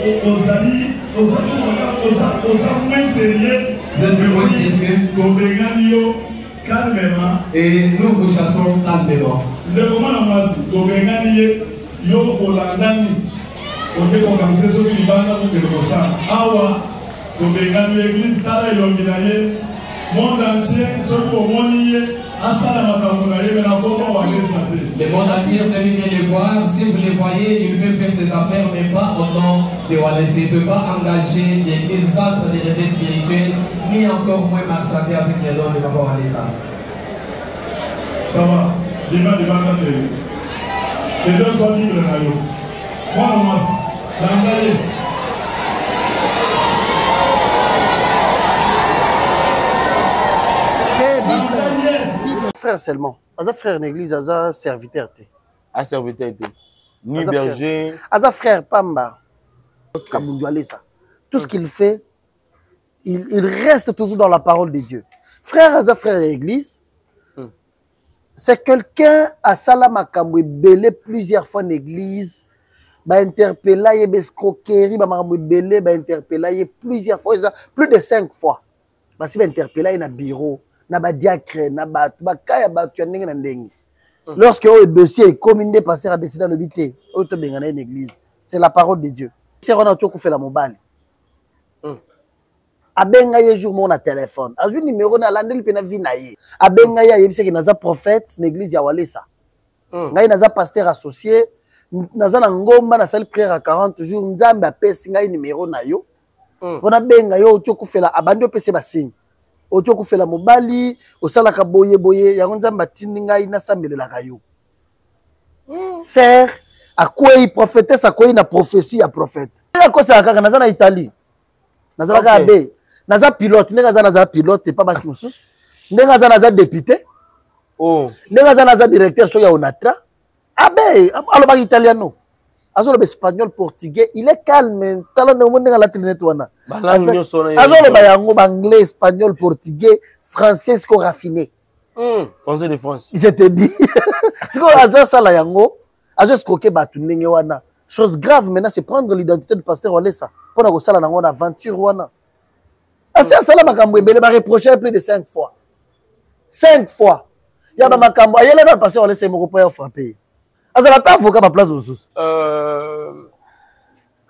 Et nous vous chassons calmement. Le moment monde entier, le monde entier peut venir les voir. Si vous les voyez, il peut faire ses affaires, mais pas au nom de Wallace. Il ne peut pas engager des actes de réveil spirituel, ni encore moins marchander avec les dons de Papa Wallace. Ça va, les deux sont libres. Moi, frère seulement. Aza frère d'église, Aza serviteur. À serviteur. Ni berger. Aza frère Pamba. Kabundoualesa. Tout ce qu'il fait, il reste toujours dans la parole de Dieu. Frère Aza frère d'église, c'est quelqu'un à Salamakamwe belé plusieurs fois l'église. Ba interpellé, ba escroquerie, ba makamwe belé, ba interpellé plusieurs fois, plus de 5 fois. Ba si ba interpellé na bureau. Lorsque le dossier est communiqué, le pasteur a décidé de l'habiter. C'est la parole de Dieu. C'est on a tout fait la mobile. Abengaye jour mon téléphone. A un numéro na landel pena vinaye. Abengaye yebise que naza prophète l'église ya Walesa. Ngai naza pasteur associé. Naza na ngomba na salle prière à 40 jours. Nzambe apesi ngai numéro na yo. On a bengaye tout fait la abandi pese ba signe. Oto kufela mobali osalaka boye boye yango nzamba tindinga ina sambelelaka yo. Sœur akwei prophétesse akwei na prophétie ya prophète. Ya kosa kaka naza na Italie. Naza ka be. Naza pilote, ndenga naza pilote pas basi mususu. Ndenga naza député. Oh. Ndenga naza directeur so ya Onatra. Abe aloba italiano. Azolo espagnol portugais, il est calme. Talon de monde dans la trinité wana. Azolo ba yango anglais, espagnol, portugais, français ko raffiné. Français de France. Je te dis. C'est quoi azolo sala yango? Azolo skoke batu ndenge wana. Chose grave maintenant c'est prendre l'identité du pasteur Walesa. Pour na sala nango na aventure wana. Asa sala makambo ebele ba reprocher plus de 5 fois. 5 fois. Ya ba makambo ayela na pasteur Walesa moko po ya frapper. Azala pas avocat ma place ressources.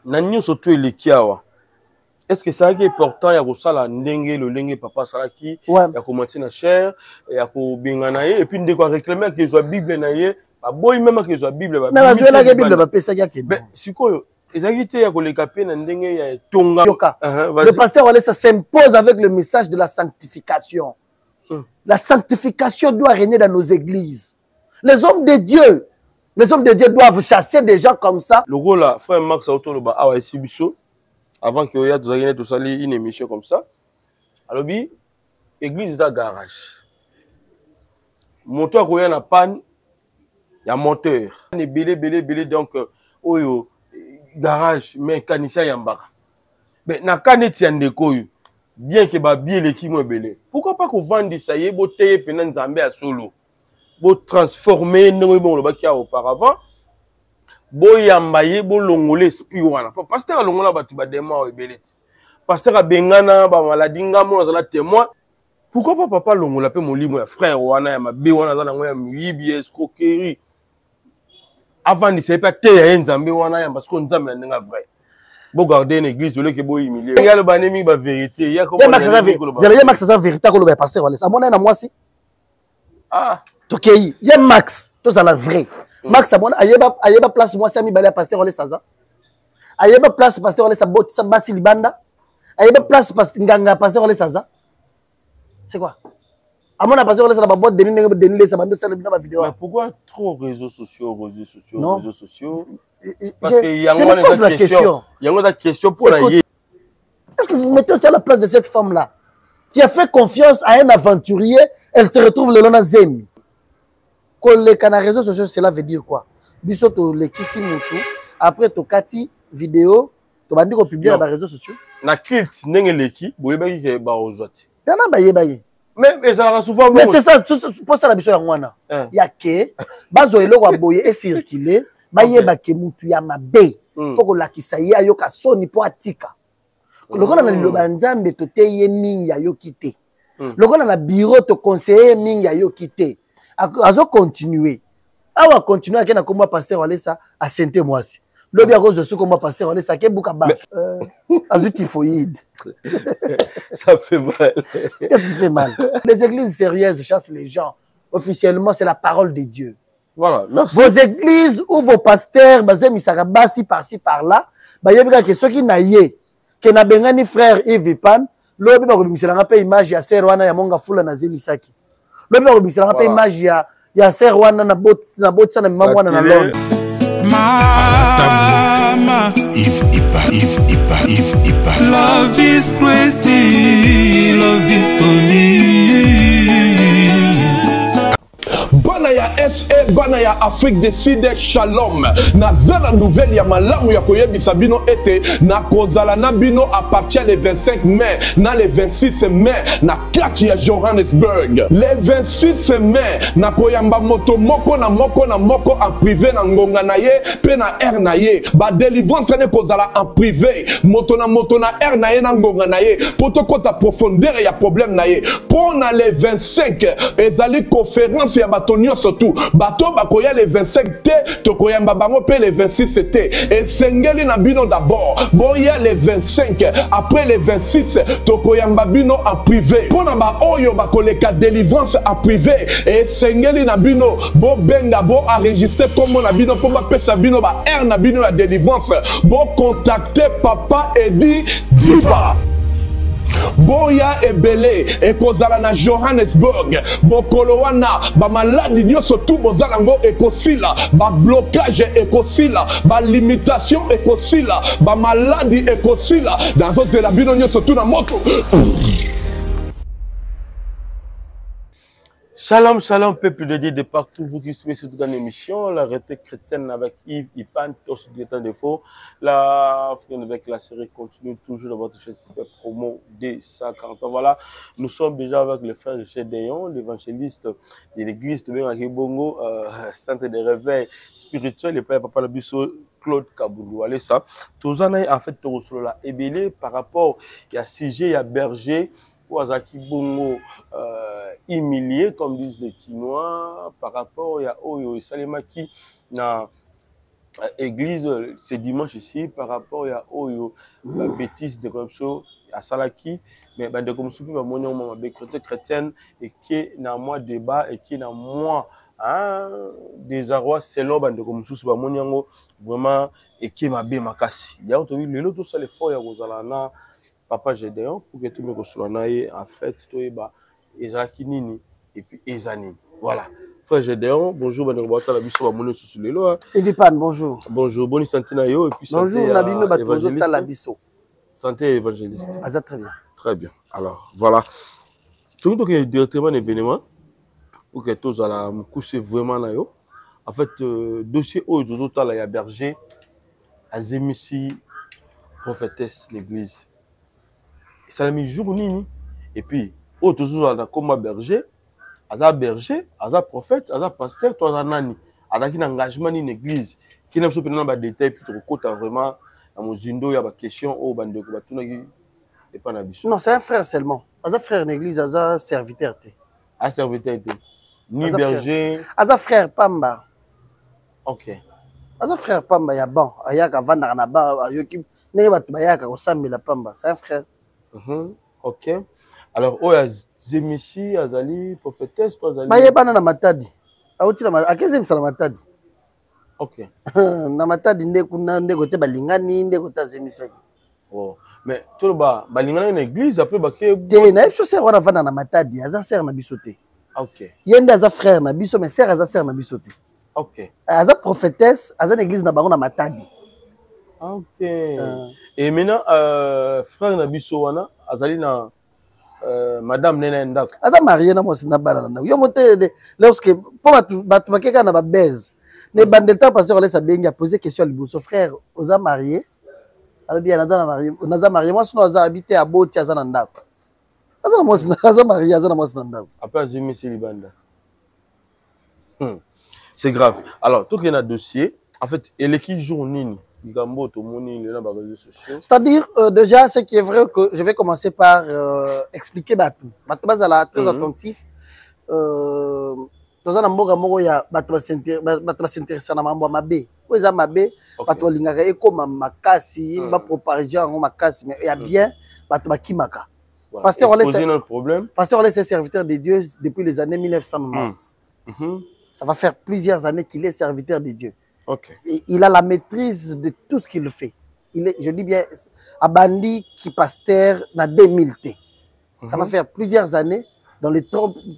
Nanyo surtout le kiawa. Est-ce que ça est important ya ko sala ndenge le lenge papa sala ki ya ko monter na chair ya ko bingana et puis ndeko réclamer que soit bible na ye ba boy même que soit bible ba. Mais la joie la bible ba pesa ya ke. Mais sikoyo ezakite ya ko le kapé na ndenge ya tonga. Le pasteur Walesa s'impose avec le message de la sanctification. La sanctification doit régner dans nos églises. Les hommes de Dieu doivent chasser des gens comme ça. Le rôle là, frère Max Autoloba, ah ouais, Sibiso, avant qu'il y ait tout ça, une émission comme ça. Alors, l'église est un garage. Moteur, il y a une panne, il y a un moteur. Il y a belé, donc, garage, mais canicien, il y a un bar. Mais, na canette, il y a un déco, bien que ba bien l'équipe est belé. Pourquoi pas qu'on vende ça, il y a un téye pendant Zambé à solo. Bo transformer non bon le bakia auparavant bo yambaye bo longole esprit wana pasteur longola batu ba dema ebeleti pasteur abengana ba maladie ngamo na témoin pourquoi pas papa longola pe molimo ya frère wana ya mabe wana za nango ya mibi escroquerie avant de se pas te ya nzambe wana ya parce que nzambe na ndenga vrai bo garder une église ole ke bo humilier ya le banemi ba vérité ya ko Max ça vérité ko le pasteur wala ça mona na moi si ah Tokei, il y a Max, tout ça la vrai. Max, ayeba place moi sami balé pasteur ole saza. Ayeba place pasteur ole sa bot sa basi libanda. Ayeba place nganga pasteur ole saza. C'est quoi? Amona pasteur ole sa ba boîte de nile sa bando sa le ba vidéo. Mais pourquoi trop réseaux sociaux? Non. Parce que y a une question. Il y a une question pour la yé. Est-ce que vous mettez aussi à la place de cette femme là qui a fait confiance à un aventurier, elle se retrouve le long de Zemi. Quand les réseaux sociaux, cela veut dire quoi? Biso to le kisi mutu, après to kati vidéo, to bandi ko publier dans les réseaux sociaux. Na culte nenge leki, boyeba ki ba ozwati. Yana baye. Mais ça la souvent. Mais c'est ça, pour ça la biso ya ngwana. Ya ke bazo eloko boye et circuler, baye ba ke mutu ya mabe. faut que lakisa ye ayoka soni po atika lokola na liloba nzambe toteye mingi ayoki te lokola na bureau to conseiller mingi ayoki te azo continuer awa continuer akena komba pasteur walesa a sente mwasi lobi akozo su komba pasteur walesa ke buka ba azu typhoïde. Ça fait mal. Qu'est-ce qui fait mal? Les églises sérieuses chassent les gens. Officiellement, c'est la parole de Dieu. Voilà, merci. Vos églises ou vos pasteurs, basi par-ci par-là, que ceux qui n'aillent, que na bengani frère Yves Pan, lobi ba kobimisela pa image ya ser wana ya monga fula na zemisaki. Lobi ba kobimisela pa image ya ser wana na bot sana mama wana na Londres. Mama, Yves Ipa. Love is crazy, love is funny. Banaya SA, Banaya Afrique du Sud, Shalom. Nazana nouvelle ya malamu ya koyebisa bino ete na kozala na bino à partir le 25 mai na le 26 mai na kati ya Johannesburg. Le 26 mai na koyamba moto moko na moko en privé na ngonga na ye pe na air na ye. Ba délivrance ne kozala en privé. Moto na air na ye na ngonga na ye. Poto kota profondeur ya problème na ye. Pour na le 25 ezali conférence ya bato surtout bato bakoya le 25 te tokoyamba bango pe le 26 te et sengeli na bino d'abord boya le 25 après le 26 tokoyamba bino en privé pona ba oyo bakoleka délivrance en privé et sengeli na bino bo benga bo enregistrer comme na bino po ba pesa bino ba air na bino la délivrance bo contacter papa Edi Dipa. Boya ebele ekozala na Johannesburg bokolo wana ba maladi nyonso tu bozala ngo ekosila ba blocage ekosila ba limitation ekosila ba maladi ekosila dans zela bino nyonso tu na moto. Shalom, shalom, peuple de Dieu de partout, vous qui suivez cette grande émission, la retraite chrétienne avec Yves Ipan, tous les temps de faux. La avec la série continue toujours dans votre chaîne super promo des 140 ans. Voilà, nous sommes déjà avec le frère Richard Dayon, l'évangéliste de l'église de Benakibongo, centre de réveil spirituel, et papa Labisso Claude Kaboulou. Allez, ça. Tous en fait, tout la ébélé par rapport à CG, à Berger. Wazaki Bongo humilié, comme disent les Quinois, par rapport à Oyo Salemaki na église ce dimanche ici, par rapport à Oyo, la bêtise de Komso à Salaki, mais de Komso, ma chrétienne, et qui n'a moins débat, et qui n'a moins désarroi, c'est l'homme de Komso, vraiment, et qui m'a bien makasi. Il y a entendu, le lot, tout ça, les fois, il y a Rosalana. Papa Gédéon, pour que tout le monde soit en fait, Ezaki Nini et puis Ezanini. Voilà. Frère Gédéon, bonjour, Evipan, bonjour. Bonjour, bonne santé Nayo et puis bonjour, Nabino Batozo Talabiso. Santé évangéliste. Ah, très bien. Très bien. Alors, voilà. Tout le monde directement un événement pour que tous à la couche vraiment Nayo. En fait, dossier au total, il y a Berger, Azemissi, prophétesse, l'église. Ça a mis jour nini et puis toujours comme berger prophète pasteur toi nani avec un engagement une église qui n'a pas de détails puis tu vraiment à mon zindo il y a des questions au bande et pas na biso. Non, c'est un frère seulement. Aza frère d'église, aza serviteur té. A serviteur té. Ni berger. Aza frère Pamba. OK. Aza frère Pamba ya bon, ayaka vanda na ba yoki ne ba bayaka ko samela Pamba, c'est un frère. OK. Alors, oya Zemishi, Azali, prophétesse, toi Azali. Bayebana na matadi. Auti na akeze msala matadi. OK. Na matadi nde kote balingani nde kota Zemisaki. Oh. Mais tout le bas, balingani na église après baké. Te na so sert wana vanda na matadi, aza sert na bisoté. OK. Yende aza frère na biso mais sert aza sert na bisoté. OK. Aza prophétesse, aza na église na bango na matadi. OK. Et maintenant, frère Nabiso wana, azali na madame Nena Ndako. Aza marié na mwasi na bana na. Yo mote lorsque pour batu bakeka na ba baise. Ne bande temps passer on laisse bien a poser question liboso frère, oza marié? Alors bien naza marié, moi sinon aza habité à Boti aza na Ndako. Aza na mwasi aza marié, aza na mwasi na Ndako. Après Jimmy Silibanda. C'est grave. Alors, tout qu'il y a un dossier, en fait, et l'équipe jour nini. C'est-à-dire, déjà, ce qui est vrai, que je vais commencer par expliquer Batou. Batou Bazala, très attentif. Dans un mboga moko ya Batou s'intéresser na mambo mabe. Ko eza mabe, Batou lingaka ekoma makasi, ba propager en makasi, mais il y a bien Batou bakimaka. Pasteur Olé est serviteur de Dieu depuis les années 1990. Ça va faire plusieurs années qu'il est serviteur de Dieu. Et il a la maîtrise de tout ce qu'il fait. Il est, je dis bien, Abandi qui pasteur dans 2000. Ça va faire plusieurs années, dans les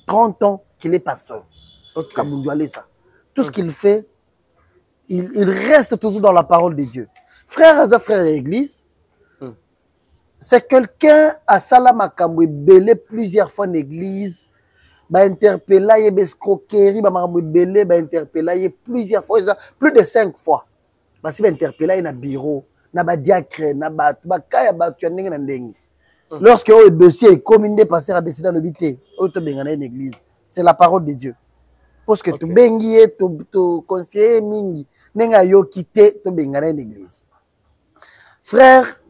30 ans qu'il est pasteur. Tout ce qu'il fait, il reste toujours dans la parole de Dieu. Frère de l'église, c'est quelqu'un à Salamakamwe belé plusieurs fois en église, interpellé, escroquerie, interpellé plusieurs fois, plus de 5 fois. Parce qu'il interpellé dans le bureau, dans le diacre, dans le lorsque le dossier est commun, le pasteur a décidé de l'habiter, une église. C'est la parole de Dieu. Parce que tu bengi, tu conseiller mingi, nenga yo quitté, tu bengana une église. Frère,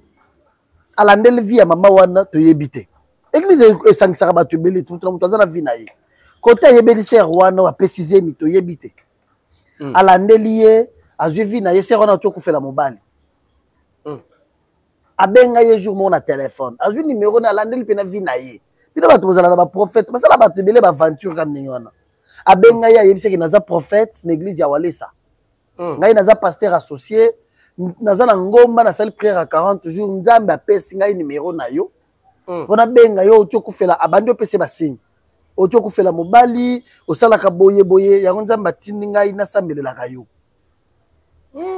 à la nouvelle vie à maman wana tu yebite. Église est 5 saraba tu belé tout le monde dans la vie naïe. Côté yebeli ser wana a préciser mi tu yebite. À la nouvelle a vie naïe ser wana tu fait la mobile. A benga ye jour mon téléphone. A vu numéro na la nouvelle pena vie naïe. Puis là tu vous allez ba prophète, mais ça la ba tu belé ba aventure comme n'yona. A benga ya yebise que naza prophète l'église ya walesa. Ngai naza pasteur associé. Naza na ngomba na salle prière à 40 jours nzambe apesi ngai numéro na yo pona benga yo otyo kufela abandi opese basinyi otyo kufela mobali osalaka boye boye yango nzambe atindi ngai nasambelelaka yo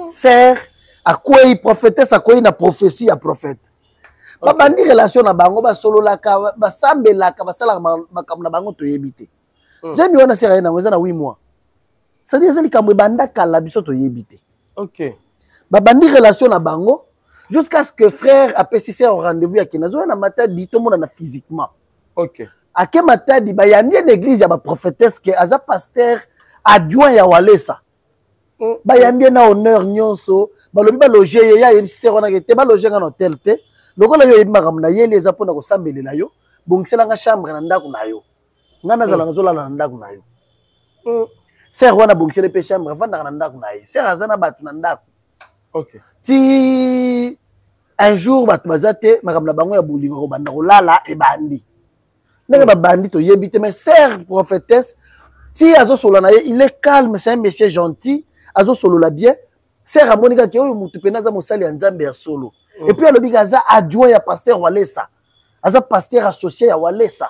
ser akwei prophétesse akwei na prophétie ya prophète babandi relation na bango basololaka basambelaka basalaka makambo na bango toyebi te zemi wana ser yango eza na 8 mois c'est-à-dire ezali kambo ebanda kala biso toyebi te. Babandi relation na bango jusqu'à ce que frère a persisté au rendez-vous à Kinazo na matadi tout le monde na physiquement. À quel matadi ba yandi une église ya ba prophétesse que aza pasteur adjoint ya Walesa. Ba yandi na honneur nyonso ba lobi ba loger ya yebise wana ke te ba loger na hôtel te. Lokola yo yebimaka na yeli eza pona ko sambelela yo bongisela nga chambre na ndako na yo. Ngana zala nazola na ndako na yo. Ser wana bongisela pe chambre vanda na ndako na ye. Ser azana batu na ndako. Si un jour batu bazate makamna bango ya bolingo ko banda kolala e bandi ndenge ba bandi to yebite mais sœur prophétesse ti azo solo na ye il est calme, c'est un monsieur gentil azo solo la bien sœur amonika ke oyo mutu pena za mosali ya nzambe ya solo et puis alobi kaza adjoint ya pasteur Walesa aza pasteur associé ya Walesa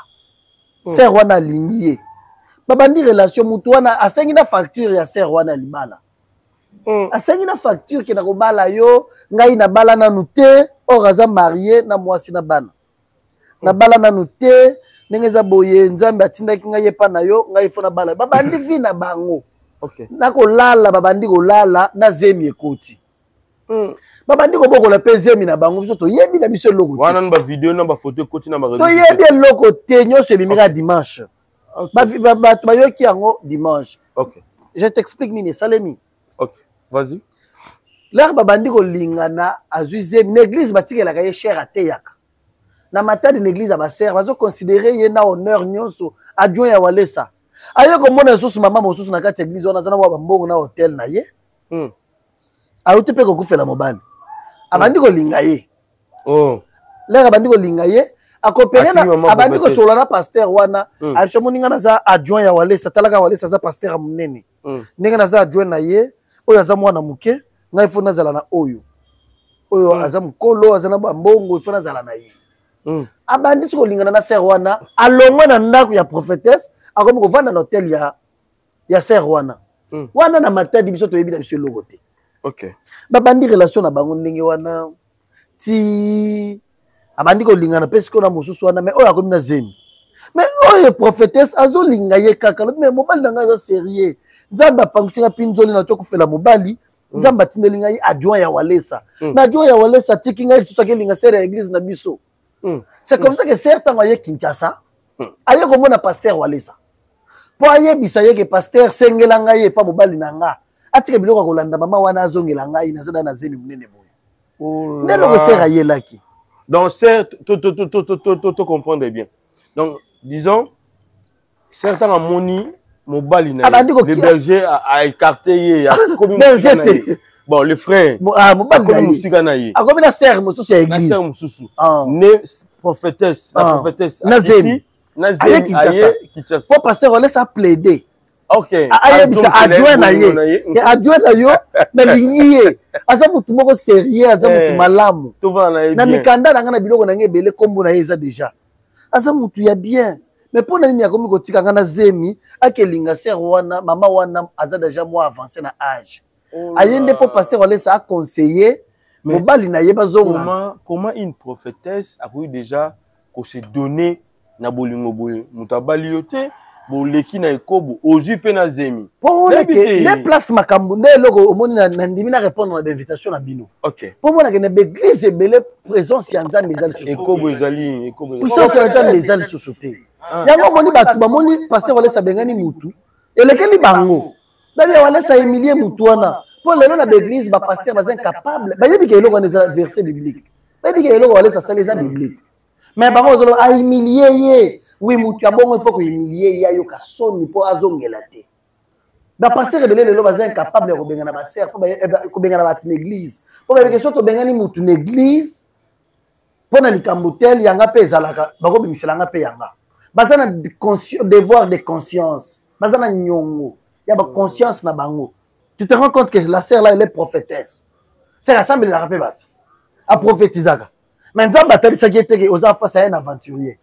sœur wana lingié ba bandi relation mutu wana asengi na facture ya sœur wana libala. Asengi na facture ki na kobala yo ngai na bala na nuté oraza marié na mwasi na bana na bala na nuté ndenge za boye nzambe atindaki ngai epa na yo ngai fona bala babandi vi na bango na kolala babandi kolala na zemi ekoti babandi ko bokola pe zemi na bango biso to yebi na biso loko wana na ba vidéo na ba photo ekoti na ba réseaux to yebi loko te nyonso ebimika dimanche ba yoki yango dimanche. Je t'explique nini salemi. Vas-y. L'air babandi ko lingana azuze l'église batikelaka ye cher ateyaka. Na matadi l'église a baser bazo considérer ye na honneur nyonso adjoint ya Walesa. Ayo ko mona susu mama mosusu na kati église wana zana wa mbongo na hôtel na ye. Ayote pe ko kufela mobali. Abandi ko linga ye. L'air abandi ko linga ye akopere na abandi ko solo na pasteur wana acho moninga na za adjoint ya Walesa talaka Walesa za pasteur munene. Ninga na za adjoint na ye. Oyo aza mwana muke ngai fona zala na oyo aza mukolo aza na mbongo fona zala na ye abandi tiko lingana na ser wana alongwa na ndako ya prophétesse akomi ko vanda na hôtel ya ser wana wana na matadi biso to yebi na biso logo te babandi relation na bango ndenge wana ti abandi ko lingana pesi ko na mosusu wana mais oyo akomi na zemi mais oyo prophétesse azo linga ye kaka mais mobali na nga za sérieux nzambe apangisinga pinzoli na to kufela mobali nzambe atindeli ngai adjoint ya Walesa mais adjoint ya Walesa tiki ngai tusa kelinga sere ya église na biso c'est comme ça que certains aye Kinshasa aye komona pasteur Walesa po aye bisa ye ke pasteur sengela ngai pa mobali na nga atika biloko kolanda mama wana azongela ngai nazada na zemi munene boye ndelo sera yelaki donc c'est tout comprendre bien donc disons certains a moni mobali na le berger a écarté ya comme bon le frère mobali musika na ye akomi na serre mosusu ya église na serre mosusu ne prophétesse la prophétesse Nazemi aye Kinshasa pour pasteur on laisse à plaider. OK. Ayebisa adjoint na ye. Et adjoint na yo na lignier. Aza mutu moko sérieux, aza mutu malamu. Tout va na bien. Na mikanda na ngana biloko na ngebele kombo na yeza déjà. Aza mutu ya bien. Mais pour na nini akomi kotika ngana zemi akelinga ser wana mama wana aza déjà moi avancé na âge. Ayende pour pasteur on laisse à conseiller mobali na ye bazonga. Comment une prophétesse a eu déjà qu'on se donner na bolingo boye mutabali yote boleki na ekobo ozu pe na zemi pour que les places makambo nde loko omoni na ndimi na répondre na invitation na bino. OK pour moi na église ebele présence ya nzambe ezali susu ekobo ezali ekobo puissance ya nzambe ezali susu te yango moni batu bamoni pasteur olesa bengani mutu elekeli bango babi walesa emilie mutu wana pour lelo na église ba pasteur baza incapable bayebi ke eloko na verset biblique bayebi ke eloko walesa saleza biblique. Mais par contre, a humilié, oui, mutu abongo il faut que humilier ya yo kasoni po azongela te. Ba pasteur rebelé le loba incapable de benga na ba sœur ko benga na ba église. Po ba question to benga ni mutu na église. Po na likambotel yanga pe zalaka bako bimisela nga pe yanga. Bazana devoir de conscience. Bazana nyongo. Ya ba conscience na bango. Tu te rends compte que la sœur là elle est prophétesse. C'est la semble la rappel bat. A prophétisaka. Maintenant, batali ça qui était aux enfants, c'est un aventurier.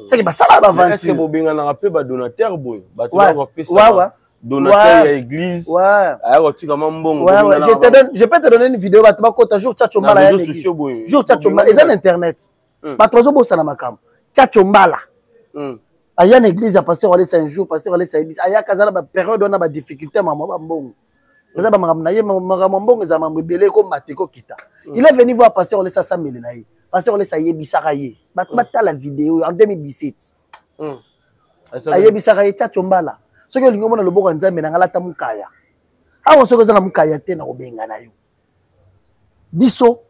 C'est que ça va aventure. Est-ce que vous bien en rappelez ba donateur boy? Ba tu vas rappeler ça. Donateur à l'église. Ouais. Alors tu comment bon. Ouais, je peux te donner une vidéo ba tu vas kota jour tchachombala ya l'église. Jour tchachombala, ils ont internet. Ba tozo bossa na makam. Tchachombala. Aya l'église a pasteur aller un jour, pasteur aller ça église. Aya kazala ba période on a ba difficulté maman ba mbongo. Ça ba makam na ye makam mbongo za mambebele ko mateko kita. Il est venu voir pasteur aller ça samele na ye. Parce qu'on laisse Ayebisaraye. Bata la vidéo en 2017. Ayebisaraye tchachombala. Ce que l'ingomona le boka nzambe na ngala ta mukaya. Awo soko za na mukaya te na obenga na yo. Biso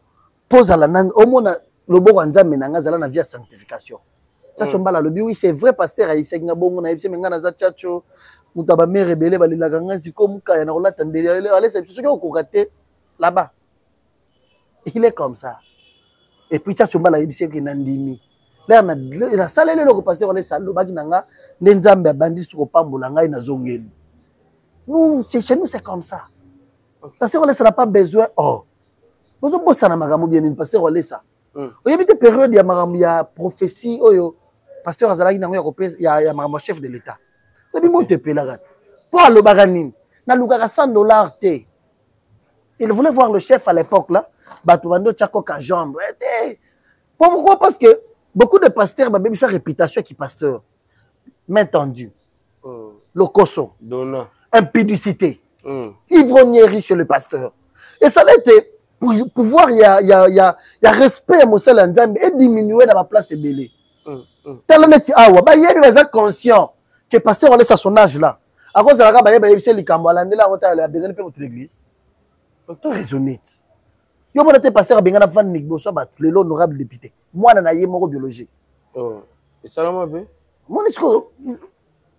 pose la nan omona le boka nzambe na ngazala na via sanctification. Tchachombala le oui c'est vrai pasteur ayibisa nga bongo na yibisa menga na za tchacho mutaba mere belé balilaka ngasi ko mukaya na kolata ndele allez c'est ce que okokate là-bas. Il est comme ça. Et puis tchachombala yebisi ke nandimi là na salele loko pasteur ole salo baki nanga nzambe abandi suko pambola ngai na zongeli nous c'est chez nous c'est comme ça pasteur ole ça n'a pas besoin bozo bossa na makambo bien ni pasteur ole ça oyebite période ya makambo ya prophétie oyo pasteur azalaki nango ya kopesa ya makambo chef de l'état oyebi moto epelaka po alobaka nini na lukaka $100 te. Il voulait voir le chef à l'époque là. Batubando Tchako Kajambe. Pourquoi? Parce que beaucoup de pasteurs, même sa réputation qui pasteur. Main tendue. Locoso. Impudicité. Ivrognerie chez le pasteur. Et ça a été pour voir, il y a respect à Moussa Nzambe et diminuer dans la place ébélée. Tellement que il y a conscient que le pasteur laisse à son âge là. À cause de la rabat, il y a des cambo, il y a besoin de faire votre église. Tu raisonnes. Yo mon été pasteur benga na van nigboso ba le l'honorable député. Moi na yé moko biologie. Et ça là be. Mon discours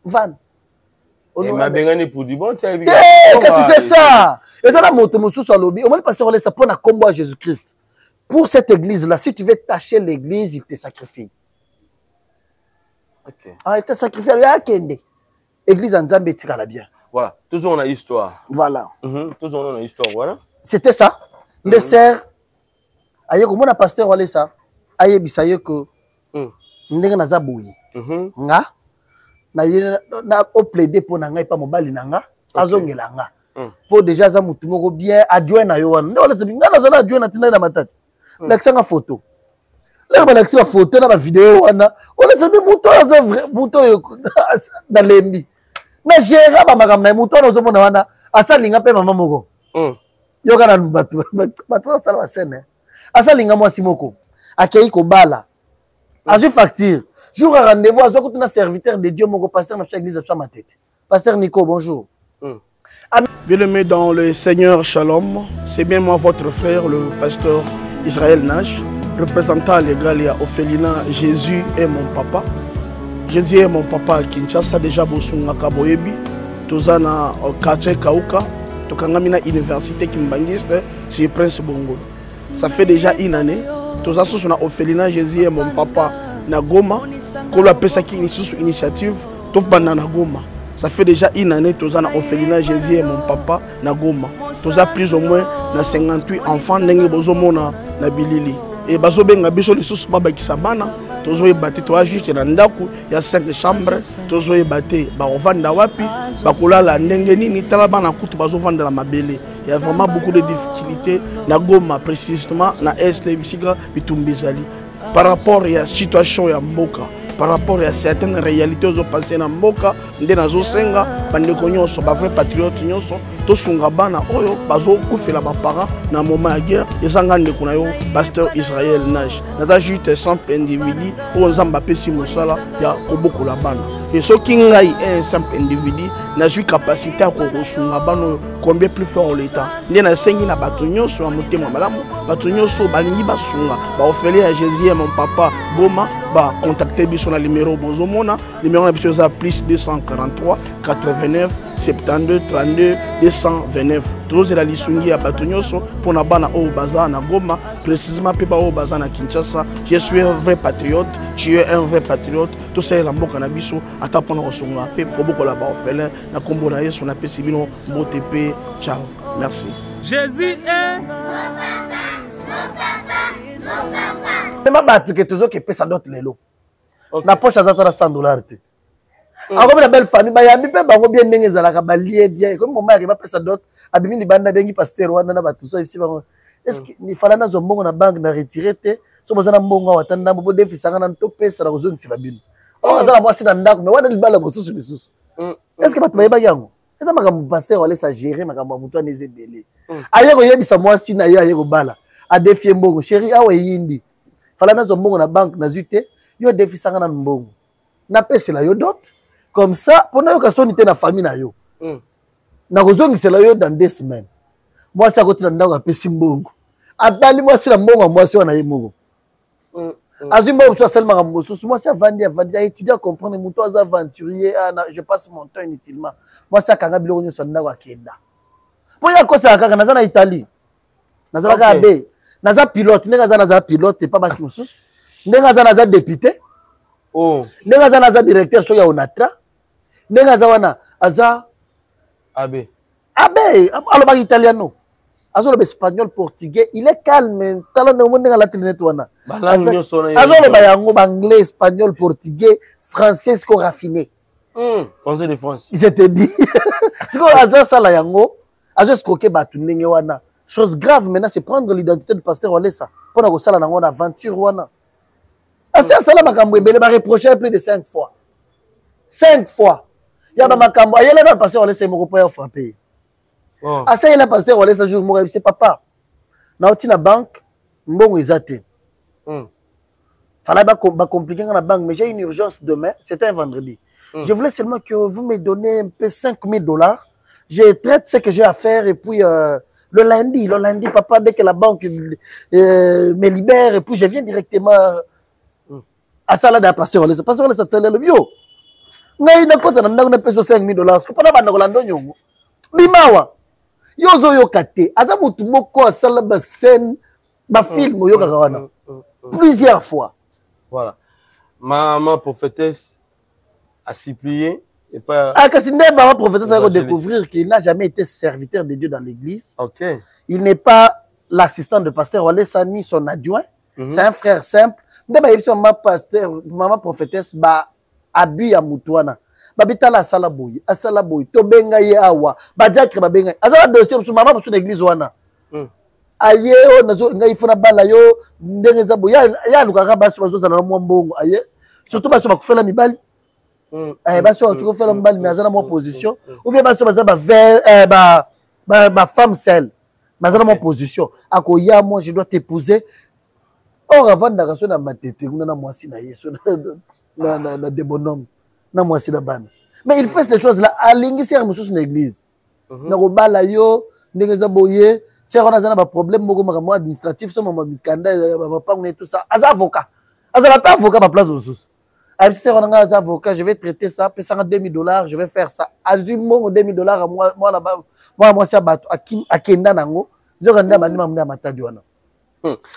van. Et ma benga ni pour du bon tu as vu. Qu'est-ce que c'est ça? Et ça la moto musu so lobby. Au moins pasteur on laisse ça pour na combo à Jésus-Christ. Pour cette église là, si tu veux tâcher l'église, il te sacrifie. OK. Ah, il te sacrifie ya kende. Église en Nzambe tikala bien. Voilà, toujours on a histoire. Voilà. Toujours on a histoire, voilà. C'était ça. Le sœur aye ko mona pasteur wale ça. Aye bisaye ko ndenge na zabuyi. Nga na na o plaider pour na ngai pa mobali na nga azongela nga. Pour déjà za mutu moko bien adjoint na yo wana. Wala sebi nga na za adjoint na tina na matati. L'accent photo. Là ba l'accent photo na ba vidéo wana. Wala sebi mutu za vrai mutu yo na lembi. Mais gérant ba makamna mutu na zo mona wana asalinga pe mama moko. Yoga na batu sala ba scène. Asalinga mwasi moko. Akei ko bala. Azu facture. Jour à rendez-vous azo ko tuna serviteur de Dieu moko pasteur na église à ma tête. Pasteur Nico bonjour. Bien-aimé dans le Seigneur Shalom, c'est bien moi votre frère, le pasteur Israël Nash, représentant légal à Ophelina. Jésus est mon papa. Jésus est mon papa à Kinshasa, déjà Bosunga Kaboyebi, Tozana Kache Kauka, Tokangamina Université Kimbangiste, c'est Prince Bongo. Ça fait déjà une année. Toza sur Ophelina, Jésus est mon papa na Goma. Qu'on appelle ça qui initiative, Topana na Goma. Ça fait déjà une année que Tozana Ophelina, Jésus est mon papa na Goma. Toza plus ou moins na 58 enfants n'engue bozomona na Bilili. Et bazobenga biso les sous baba kisabana. Tozo ebate to juste na ndaku ya 5 chambres. Tozo ebate ba ovanda wapi, ba kolala ndenge nini tala bana kutu bazovanda la mabele. Il y a vraiment beaucoup de difficultés na Goma précisément na Est Bisika Bitumbezali. Par rapport à la situation ya mboka, par rapport à certaines réalités aux passées dans mboka, ndé nazo senga bandeko nyonso ba vrai patriote nyonso to sunga bana oyo bazo kufela ba parents na moment ya guerre ezanga ndeko na yo pasteur Israël Nash. Naza juste 100 individus o nzamba pesi mosala ya kobokola bana. Et ce qui ngai un simple individu n'a eu capacité à kosunga bana combien plus fort l'état. Ndé na sengi na bato nyonso ya motema malamu, bato nyonso balingi basunga ba ofele à Jésus mon papa Goma ba contacter biso na numéro bozomona numéro na biso za plus 243 89 72 32 229. Tous la lisungi ya bato nyonso pour na bana o baza na Goma précisément pe ba o baza na Kinshasa. Je suis un vrai patriote, tu es un vrai patriote. Tout ça la mboka na biso ata pona kosunga pe koboko la ba ofele na kombo na Yesu na pesi bino botepe. Ciao. Merci. Jésus est Même battu que toujours qui pèse d'autres lélo. Na poche à $100 te. Ako na belle famille ba yambi pe bango bien ndenge zalaka ba lié bien comme mon mari ba pèse d'autres abimi ni banda bengi pasteur wana na batu ça ici bango. Est-ce que ni fala na zo mbongo na banque na retiré te so bazana mbongo watanda bo defisanga na to pèse na kozongi la bino. Oh azala mwasi na ndako mais wana libala mosusu lisusu. Est-ce que batu ba yeba yango? Eza makambo pasteur wale sa gérer makambo mutu aneze belé. Aye ko yebisa mwasi na ye aye ko bala. A défier mbongo chéri awe yindi. Fala na zo mbongo na banque na zute yo defisanga na mbongo. Na pèse la yo dot. Comme ça, pendant que son était dans la famille, na kozongi c'est là dans 2 semaines. Moi c'est à côté d'andako à Pesimbongo. Abali moi c'est la mbongo moi c'est on a yemoko. Azimbo so seulement mosusu moi c'est vendre à étudier à comprendre muto az aventurier je passe mon temps inutilement. Moi c'est kanga biloko nyo so ndako akenda. Po ya kosa kaka naza na Italie. Naza ka be. Naza pilote, naza pilote pas basi mosusu. Naza député. Oh. Naza directeur so ya Onatra. Nenga wana aza Abe alors italiano azo le espagnol portugais il est calme talon de monde la trinette wana azo le bayango anglais espagnol portugais français ko raffiné français de France je te dis c'est quoi azo sala yango azo escroquer batu ndenge wana chose grave maintenant c'est prendre l'identité du pasteur wala ça pour na ko sala nango na aventure wana asa sala makambo ebele ba reprocher plus de 5 fois 5 fois. Il y a un makambo. Il y a un pasteur, on laisse mon copain frapper. Ah, ça, il y a un pasteur, on laisse un jour, moi, c'est papa. Dans la banque, bon, ils attendent. Fallait pas compliquer dans la banque, mais j'ai une urgence demain, c'était un vendredi. Je voulais seulement que vous me donnez un peu $5,000. Je traite ce que j'ai à faire et puis le lundi, papa, dès que la banque me libère, et puis je viens directement à ça là d'un pasteur, on laisse. Pasteur, on laisse attendre le bio. Ngai na kota na ndako na peso $5,000 ko pona banda kolando nyongo bimawa yozo yokate aza mutu moko asala ba scène ba film yokaka wana plusieurs fois. Voilà, ma prophétesse a supplié et pas ma prophétesse a découvrir qu'il n'a jamais été serviteur de Dieu dans l'église. OK. Il n'est pas l'assistant de pasteur Walesa ni son adjoint. C'est un frère simple. Ndeba yebisa ma prophétesse ba abi ya mutuana babitala asala boy to benga ye awa bajakre babenga azala dossier musu mama musu na église wana aye o nazo ngai funa bala yo ndenge za boy ya lukaka basi bazo zala mo mbongo aye surtout basi bakufela mibali basi bakufela mibali mais azala mo position ou bien basi baza ba femme seule bazala mo position akoya moi je dois t'épouser or avant d'arracher na matete na mwasi na yeso na des bonhommes na mwasi na bana mais il fait ces choses là à l'ingénieur monsieur sur l'église na kobala yo ndenge za boye c'est on a un problème moko makambo administratif so mama mikanda bapangu et tout ça aza avocat azala pas avocat pa place ressources c'est on a un avocat je vais traiter ça payer $2000 je vais faire ça azui mongo $2000 à moi là-bas moi c'est bato akenda nango zokanda bandima mna matadi wana.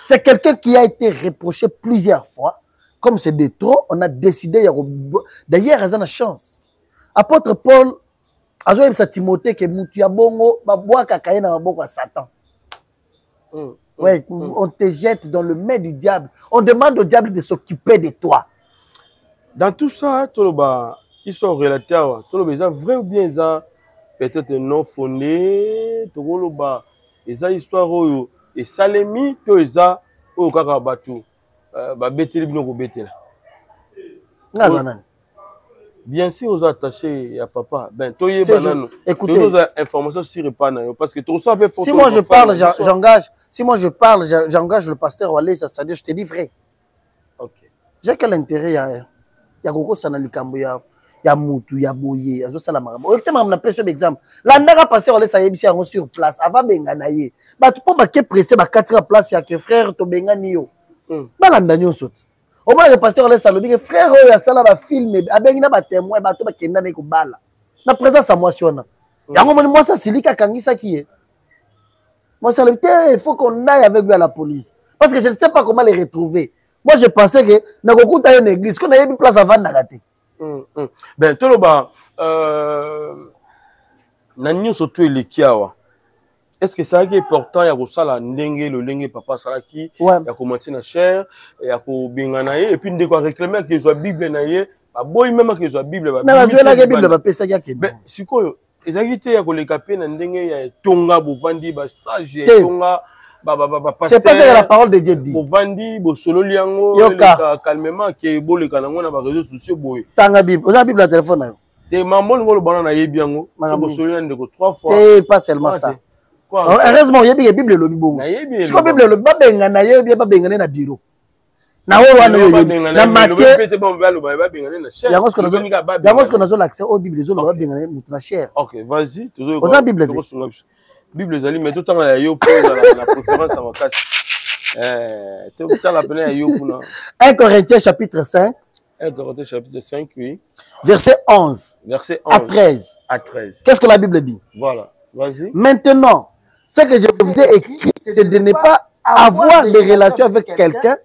C'est quelqu'un qui a été reproché plusieurs fois. Comme c'est de trop, on a décidé. D'ailleurs, il y a une chance. Apôtre Paul, a dit à Timothée que Moutia Bongo, Baboua Kakaïna Maboko à Satan. Ouais, on te jette dans le main du diable. On demande au diable de s'occuper de toi. Dans tout ça, ils sont relatés. Ils ont vrai ou bien ils ont peut-être non fondé. Ils ont histoire. Et Salemi, tu es là, au Kakabatou, bien sûr, aux attachés à papa. Ben, toi, écoutez, informations sur parce que tout ça fait. Si moi je parle, j'engage. Si moi je parle, j'engage le pasteur Walé, ça c'est-à-dire, je te dis vrai. Ok. J'ai quel intérêt il y a beaucoup ça dans les camboyas. Il y a Moutou, il y a Boye, il y a ça la marama. On a pris un exemple. L'andara passé, on laisse ça sur place. Avant Benganaye. Bah, tu peux pas presser, bah, 4 place, il y a que frère, to Benganio. Bah, l'andanio saute. Au moins, le pasteur, on laisse ça, le big frère, il y a ça là, va filmer. Ah, ben, il y a témoin, bah, tu vas kenda neko bala. La présence à moi, si on a. Il y a un moment, moi, ça, c'est lui qui a kangi ça qui est. Moi, ça, il faut qu'on aille avec lui à la police. Parce que je ne sais pas comment les retrouver. Moi, je pensais que, dans le coup, tu as une église, qu'on a une place avant d'arrêter. Ben, toloba, Nanyo surtout les kiawa. Est-ce que ça qui est important, il y a ça la ndenge, le lenge papa salaki, il y a commencé na cher, il y a ko binganaye, et puis de quoi réclamer que soit Bible naye, bah boy même que soit Bible. Mais la Bible va pesa ya ke. Ben, si quoi, ezaki te ya ko le kapé na ndenge ya tonga bovandi ba sage tonga. C'est pas ça la parole de Dieu dit. Bovandi, bosolo liango, calmement, qui est beau le canango na ba réseaux sociaux boy. Tanga Bible, on a Bible à téléphone na yo. Te mambo ngolo bana na yebiango, bosolo ndeko 3 fois. C'est pas seulement ça. Heureusement, il y a la Bible le bibongo. Si la Bible le babenga na yo, bien babenga na bureau. Na wo wana yo na Matthieu. Yango ce qu'on a l'accès au Bible, les autres babenga na cher. OK, vas-y, toujours. On a Bible. Bible zali mais tout temps la yo pour la préférence à ma carte. Tout temps la peine yo pour 1 Corinthiens chapitre 5. 1 Corinthiens chapitre 5 oui. Verset 11. Verset 11 à 13. À 13. Qu'est-ce que la Bible dit? Voilà. Vas-y. Maintenant, ce que je vous ai écrit, c'est de ne pas avoir des relations avec quelqu'un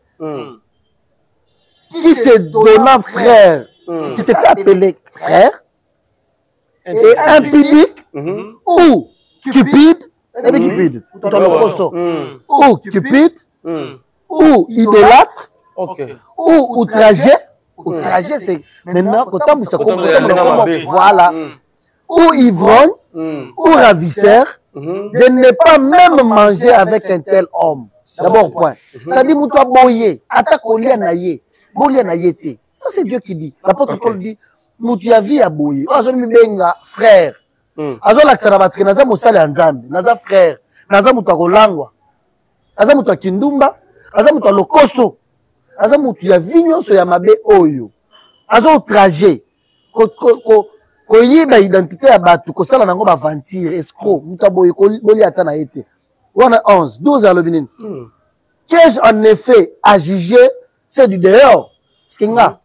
qui se donnant frère, qui se fait appeler frère, et impudique ou cupide, ou cupide, ou idolâtre, ou outragé. Outragé, c'est maintenant, voilà, ou ivrogne, ou ravisseur, de ne pas même manger avec un tel homme. D'abord, point. Ça dit, moutoua boye, attaque au lien naïe, boye naïe. Ça, c'est Dieu qui dit. L'apôtre Paul dit, moutoua vie à boye. Azo mi benga, frère. Azo l'aksana que naza mosale anzambe, naza frère, naza moutoua kolangwa, naza moutoua kindumba, naza moutoua lokoso, naza moutoua vigno so ya mabe oyo. Azo outragé. Koyiba identité ya batu, kosala nango ba aventure, escroc, moutoua boye, boli atana ete. 11, 12 à l'obinin. Qu'ai-je en effet à juger, c'est du dehors. Parce que nga,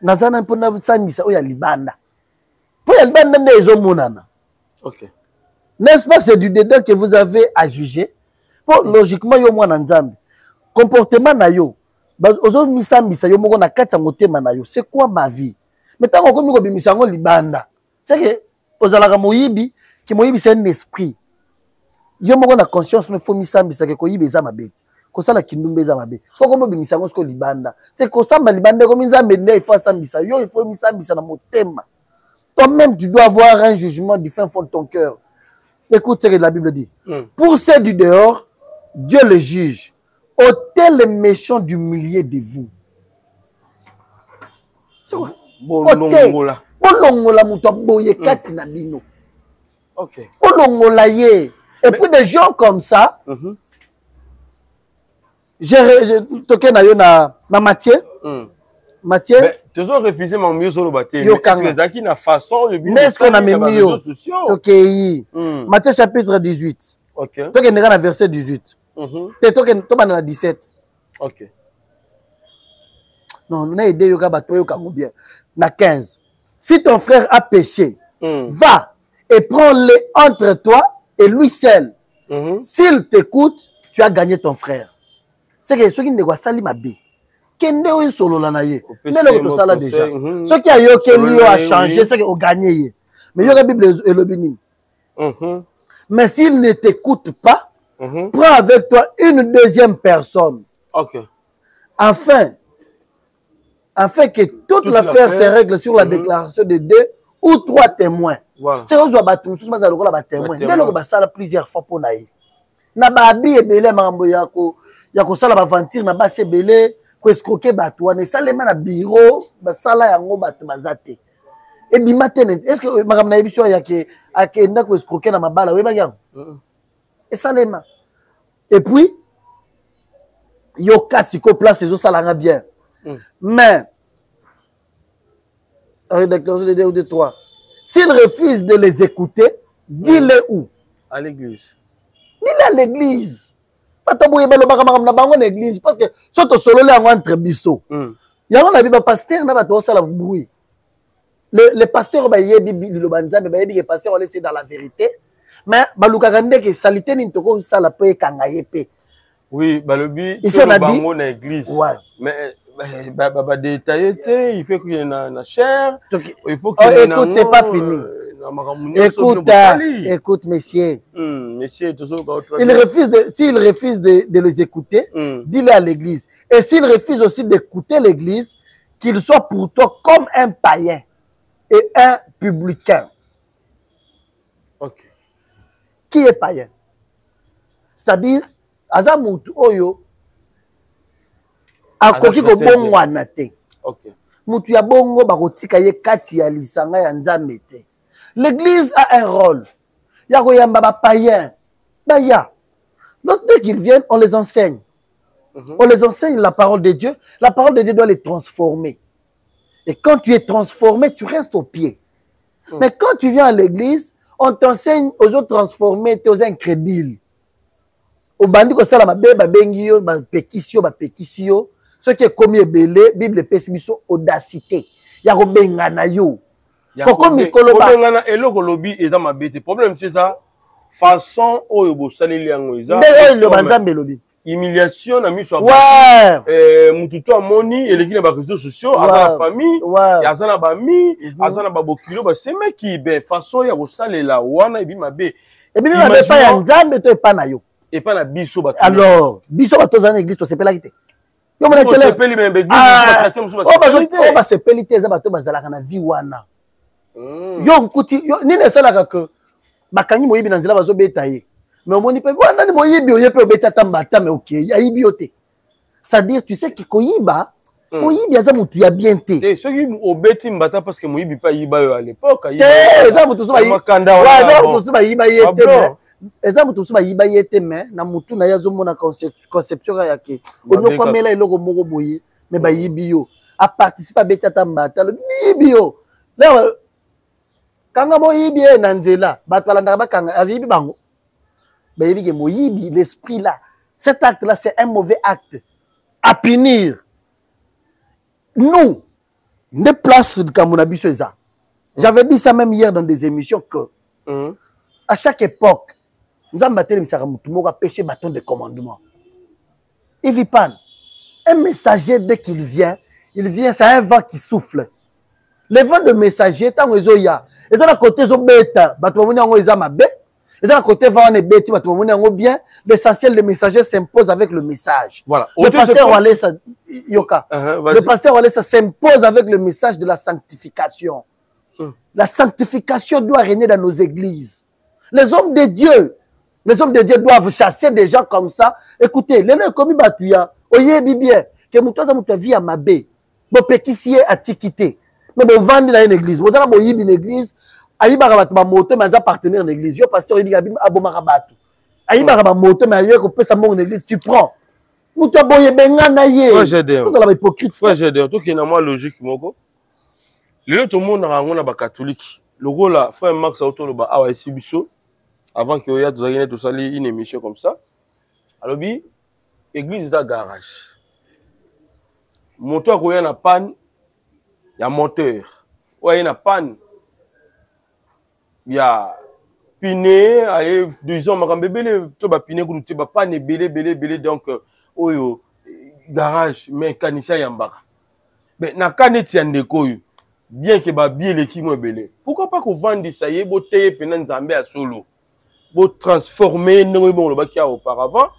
nazana mpona sangisa oya libanda. Pour y libanda ndezo monana. OK. N'est-ce pas c'est du dedans que vous avez à juger? Pour logiquement yo mwana nzambe. Comportement na yo, ozo misambisa yo moko na kati ya motema na yo. C'est quoi ma vie? Mais tant qu'on komi ko bimisa ngo libanda. C'est que ozalaka moyibi, ki moyibi c'est un esprit. Yo moko na conscience ne faut misambisa ke koyiba eza mabeti. Kosala kindumba eza mabe. So ko mobimisa ngo sko libanda. C'est ko samba libanda ko minzambe nde il faut sambisa. Yo il faut misambisa na motema. Toi-même tu dois avoir un jugement du fin fond de ton cœur. Écoute ce que la Bible dit. Pour ceux du dehors, Dieu le juge. Ôtez les méchants du milieu de vous. C'est quoi? Bolongola. Bolongola muto boye kati na bino. OK. Bolongola ye. Et puis des gens comme ça, je toqué na yo na Matthieu, Matthieu. Tu as refusé mon mieux sur le bâtiment. Yo Les acquis na façon de mais est-ce qu'on a mis mieux? Ok. Matthieu chapitre 18. Ok. Toi qui es dans verset 18. Toi qui es dans 17. Ok. Non, nous avons aidé Yoga Batoyo bien. Na 15. Si ton frère a péché, va et prends-le entre toi et lui seul. S'il t'écoute, tu as gagné ton frère. C'est que ceux qui ne voient pas ça, ma kende oyo solo la na ye nelo to sala déjà ce qui a yoke lui a changé c'est que au gagné mais yoka bible elobi nini mais s'il ne t'écoute pas prends avec toi une deuxième personne afin que toute l'affaire se règle sur la déclaration de 2 ou 3 témoins c'est ozwa bato mususu baza lokola ba témoin nelo ba sala plusieurs fois pour na ye na ba bi ebele mambo yako sala ba aventure na ba sebele ko escroquer bato wana esalema na bureau basala yango bato bazate ebima tene est-ce que makambo na yebiso yake akenda ko escroquer na mabala oyebaki yango esalema et puis yoka siko place ezosalanga bien mais rédaction de 2 ou de 3 s'il refuse de les écouter dis-le où à l'église dis-le à l'église parce que surtout solo les entre biso il y a un pasteur na bato sala bruit le pasteur ba yebi le banzambe ba yebi que pasteur laisser dans la vérité mais baluka kande que salité ni toko sala pe kanga yepe oui balobi ils sont bango na église mais ba détaillé il faut qu'il y ait na chair il faut qu'il y ait écoute c'est pas fini écoute messieurs s'il refuse de les écouter dis-le à l'église et s'il refuse aussi d'écouter l'église qu'il soit pour toi comme un païen et un publicain qui est païen c'est-à-dire azamutu oyo akoki ko bongwana te mutu ya bongo bakotika ye kati ya lisanga ya nzambe te. L'église a un rôle. Yagoyamba ba païen. Baya. Donc dès qu'ils viennent, on les enseigne. On les enseigne la parole de Dieu. La parole de Dieu doit les transformer. Et quand tu es transformé, tu restes au pied. Mais quand tu viens à l'église, on t'enseigne aux autres transformés, tu es aux incrédules. Au bandi ko sala mabe ba bengio ba pekisio ce qui est commis belé Bible pesibiso audacité. Ya ko bengana yo. Koko mikolo ba bengana eloko lobi eza mabete. Problème c'est ça. Façon oyo bo saleli yango eza. Ndé le banzambe lobi. Humiliation na miso ouais mututo amoni eleki na ba réseaux sociaux aza la famille aza na ba mi aza na ba bokilo ba sema ki ben façon ya ko salela wana ebi mabe. Ebi mabe pa ya nzambe to epa na yo. Et pas la biso bato. Alors, biso bato za na église to sepela kite. Yo mona tele. Sepeli même église ba sepeli te za bato bazalaka na vie wana. Yo kuti yo nini esalaka que bakangi moyibi na nzela bazo beta ye. Mais on moni pe wana ni moyibi oyepe obeta tambata mais OK, ayibi yote. C'est-à-dire tu sais que koyiba moyibi aza mutu ya bien te. Et ceux qui obeti mbata parce que moyibi pas yiba yo à l'époque, yiba. Eza mutu so ba yiba. Ouais, eza mutu so ba yiba yete. Exemple tout ça yiba yete mais na mutu na yazo mona conception ya ke onyo komela eloko moko boye mais ba yibio a participer beta tambata le yibio là kanga mo yibi na nzela batwalanda ba kanga azibi bango ba yibi ke moyibi l'esprit là cet acte là c'est un mauvais acte à punir nous ne place de kamuna biso eza j'avais dit ça même hier dans des émissions que à chaque époque Nzamba telemisa mutu moko apesi bâton de commandement. Il vit pas. Un messager dès qu'il vient, c'est un vent qui souffle. Le vent de messager tant ezoya, et dans côté zo beta, bato moni ngo eza mabe, et dans côté vent ne beti bato moni ngo bien, l'essentiel le messager s'impose avec le message. Voilà. Le pasteur Walesa Yoka. Le pasteur Walesa s'impose avec le message de la sanctification. La sanctification doit régner dans nos églises. Les hommes de Dieu doivent chasser des gens comme ça. Écoutez, les gens comme Batuya, oyebi bien, que mutoza mutu vie à mabe, bo pekisie a tikité. Mais bon vendre dans une église, vous avez moyibi une église, ayiba rabatu ba moto mais za partenaire une église. Yo pasteur oyebi abomaka batu. Ayiba ba moto mais yo ko pesa mo une église, tu prends. Mouta boye bengana ye. Frère Gédéon. Vous allez hypocrite. Frère Gédéon, tout qui est normalement logique moko. Le tout le monde a un catholique. Le rôle là, frère Max a autour de ah ouais Sibiso avant que Oya tout ça une émission comme ça. Alors bi église da garage. Moteur ko ya na panne, il y a moteur. Ouais, il y a panne. Il y a piné, aye disons makambe belé to ba piné ko te ba panne belé donc oyo garage mécanicien yambaka. Mais na kaneti ya ndeko yo bien que ba bien l'équipe mo belé. Pourquoi pas ko vendre ça yé bo teye pena nzambe a solo. Bo transformer ndenge bon lo ba kia auparavant.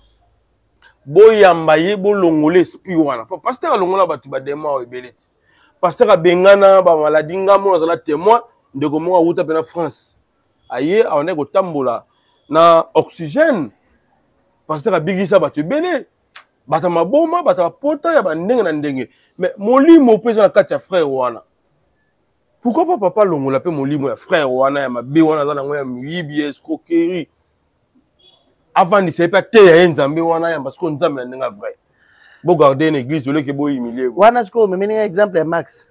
Bo yambaye bo longole esprit wana. Pasteur longola batu ba dema o belé. Pasteur a bengana ba maladie ngamo na témoin de comment outa pena France. Aye on est ko tambola na oxygène. Pasteur a bigisa batu belé. Bata maboma bata pota ya ba ndenge na ndenge. Mais molimo pesa na kati ya frère wana. Pourquoi pas papa longola pe molimo ya frère wana ya mabe wana za na ngoya miyibi escroquerie. Avant de se pas te ya nzambe wana ya parce que nzambe na ndenge vrai. Bo garder une église ole ke bo humilier. Wana sko me meni exemple ya Max.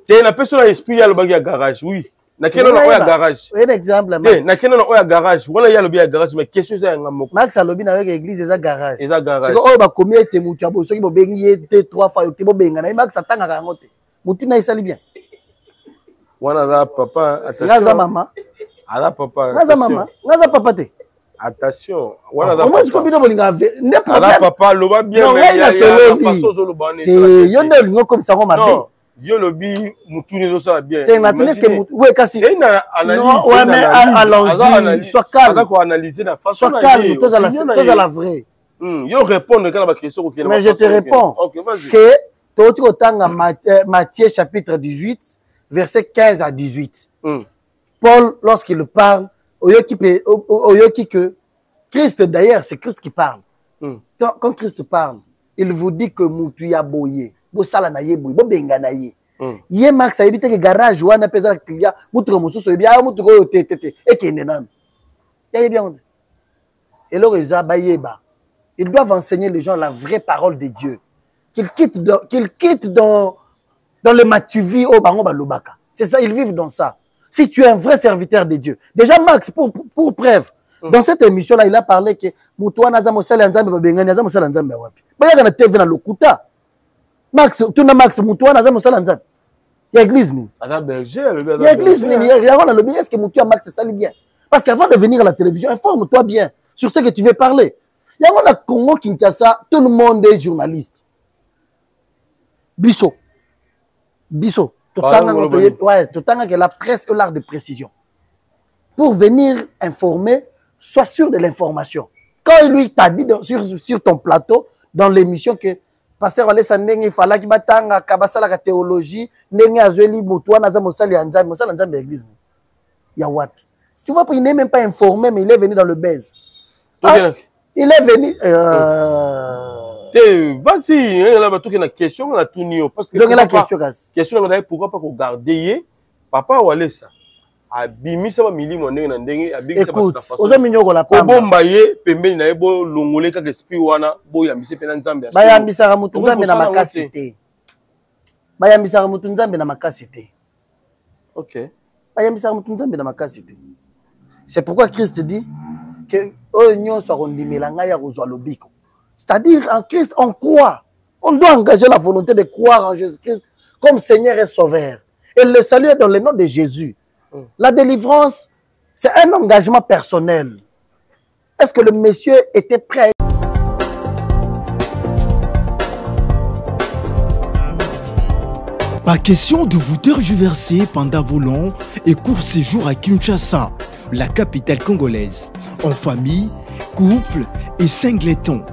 Te na personne esprit ya lo bagi ya garage oui. Na keno na oya garage. Un exemple Max. Na keno na oya garage. Wana ya lo bi ya garage mais question ça nga moko. Max alobi na yo église eza garage. Eza garage. C'est que oyo ba komi ete mutu abo soki bo bengi ete 3 fois yote bo benga na Max atanga ka ngote. Mutu na isali bien. Wana za papa attention. Ngaza mama. Ala papa. Ngaza mama. Ngaza papa te. Attention. Wana za. Moi je copine bolinga nde problème. Ala papa lo ba bien mais ya façon zo lo ba ne. Te yo nde lingo comme ça ngoma bien. Yo lobi mutuni zo ça bien. Te na tenez que mutu ouais kasi. C'est une analyse. Non, ouais mais allons-y. Sois calme. Aga ko analyser la façon. Sois calme, toi à la vraie. Yo répondre quand la question auquel. Mais je te réponds. OK, vas-y. Que toi tu otanga Matthieu chapitre 18 verset 15 à 18. Paul lorsqu'il parle oyoki que Christ d'ailleurs c'est Christ qui parle. Quand Christ parle, il vous dit que mutu ya boye. Bo sala na ye boye, bo benga na ye. Ye Max a évité que garage wana pesa client, mutu ko mususu ebia mutu ko tete et kende nan. Ya bien. Et là ils doivent enseigner les gens la vraie parole de Dieu. Qu'ils quittent dans le matuvi au bango balobaka. C'est ça, ils vivent dans ça. Si tu es un vrai serviteur de Dieu. Déjà Max pour preuve. Dans cette émission-là, il a parlé que Moutoua Nazam Osala Nzambe Babengani Nazam Osala Nzambe Wapi. Baya na TV na lokuta. Max, tu na Max Moutoua Nazam Osala Nzambe. Il y a église ni. Il y a église ni. Il y a le bien. Est-ce que Moutoua Max ça bien? Parce qu'avant de venir à la télévision, informe-toi bien sur ce que tu veux parler. Il y a un Congo Kinshasa, tout le monde est journaliste. Bisso. Tout temps que la presse est l'art de précision. Pour venir informer, sois sûr de l'information. Quand lui t'a dit sur ton plateau, dans l'émission, que Pasteur Alessandro, il fallait qu'il batanga kabasala la théologie, n'engue azeli boutouan nazam osali anzam l'église. Yawapi. Si tu vois, il n'est même pas informé, mais il est venu dans le buzz. Il est venu. Vas-y, il y a une question, on a tout nié. Parce que la question, pourquoi pas garder papa ou aller ça? Abimisa ba milimo ndenge na ndenge abimisa ba façon. Ozo minyoko la pamba. Bombaye pembeni na yebo longole ka esprit wana bo yambise pena nzambe. Ba yambisa ka mutu nzambe na makasi te. Ba yambisa ka mutu nzambe na makasi te. OK. Ba yambisa ka mutu nzambe na makasi te. C'est pourquoi Christ dit que oignon soit rondimela nga ya kozwa lobiko. C'est-à-dire en Christ on croit. On doit engager la volonté de croire en Jésus-Christ comme Seigneur et Sauveur. Et le salut est dans le nom de Jésus. La délivrance, c'est un engagement personnel. Est-ce que le monsieur était prêt à... Pas question de vous tergiverser pendant vos longs et courts séjours à Kinshasa, la capitale congolaise. En famille, couple et singleton.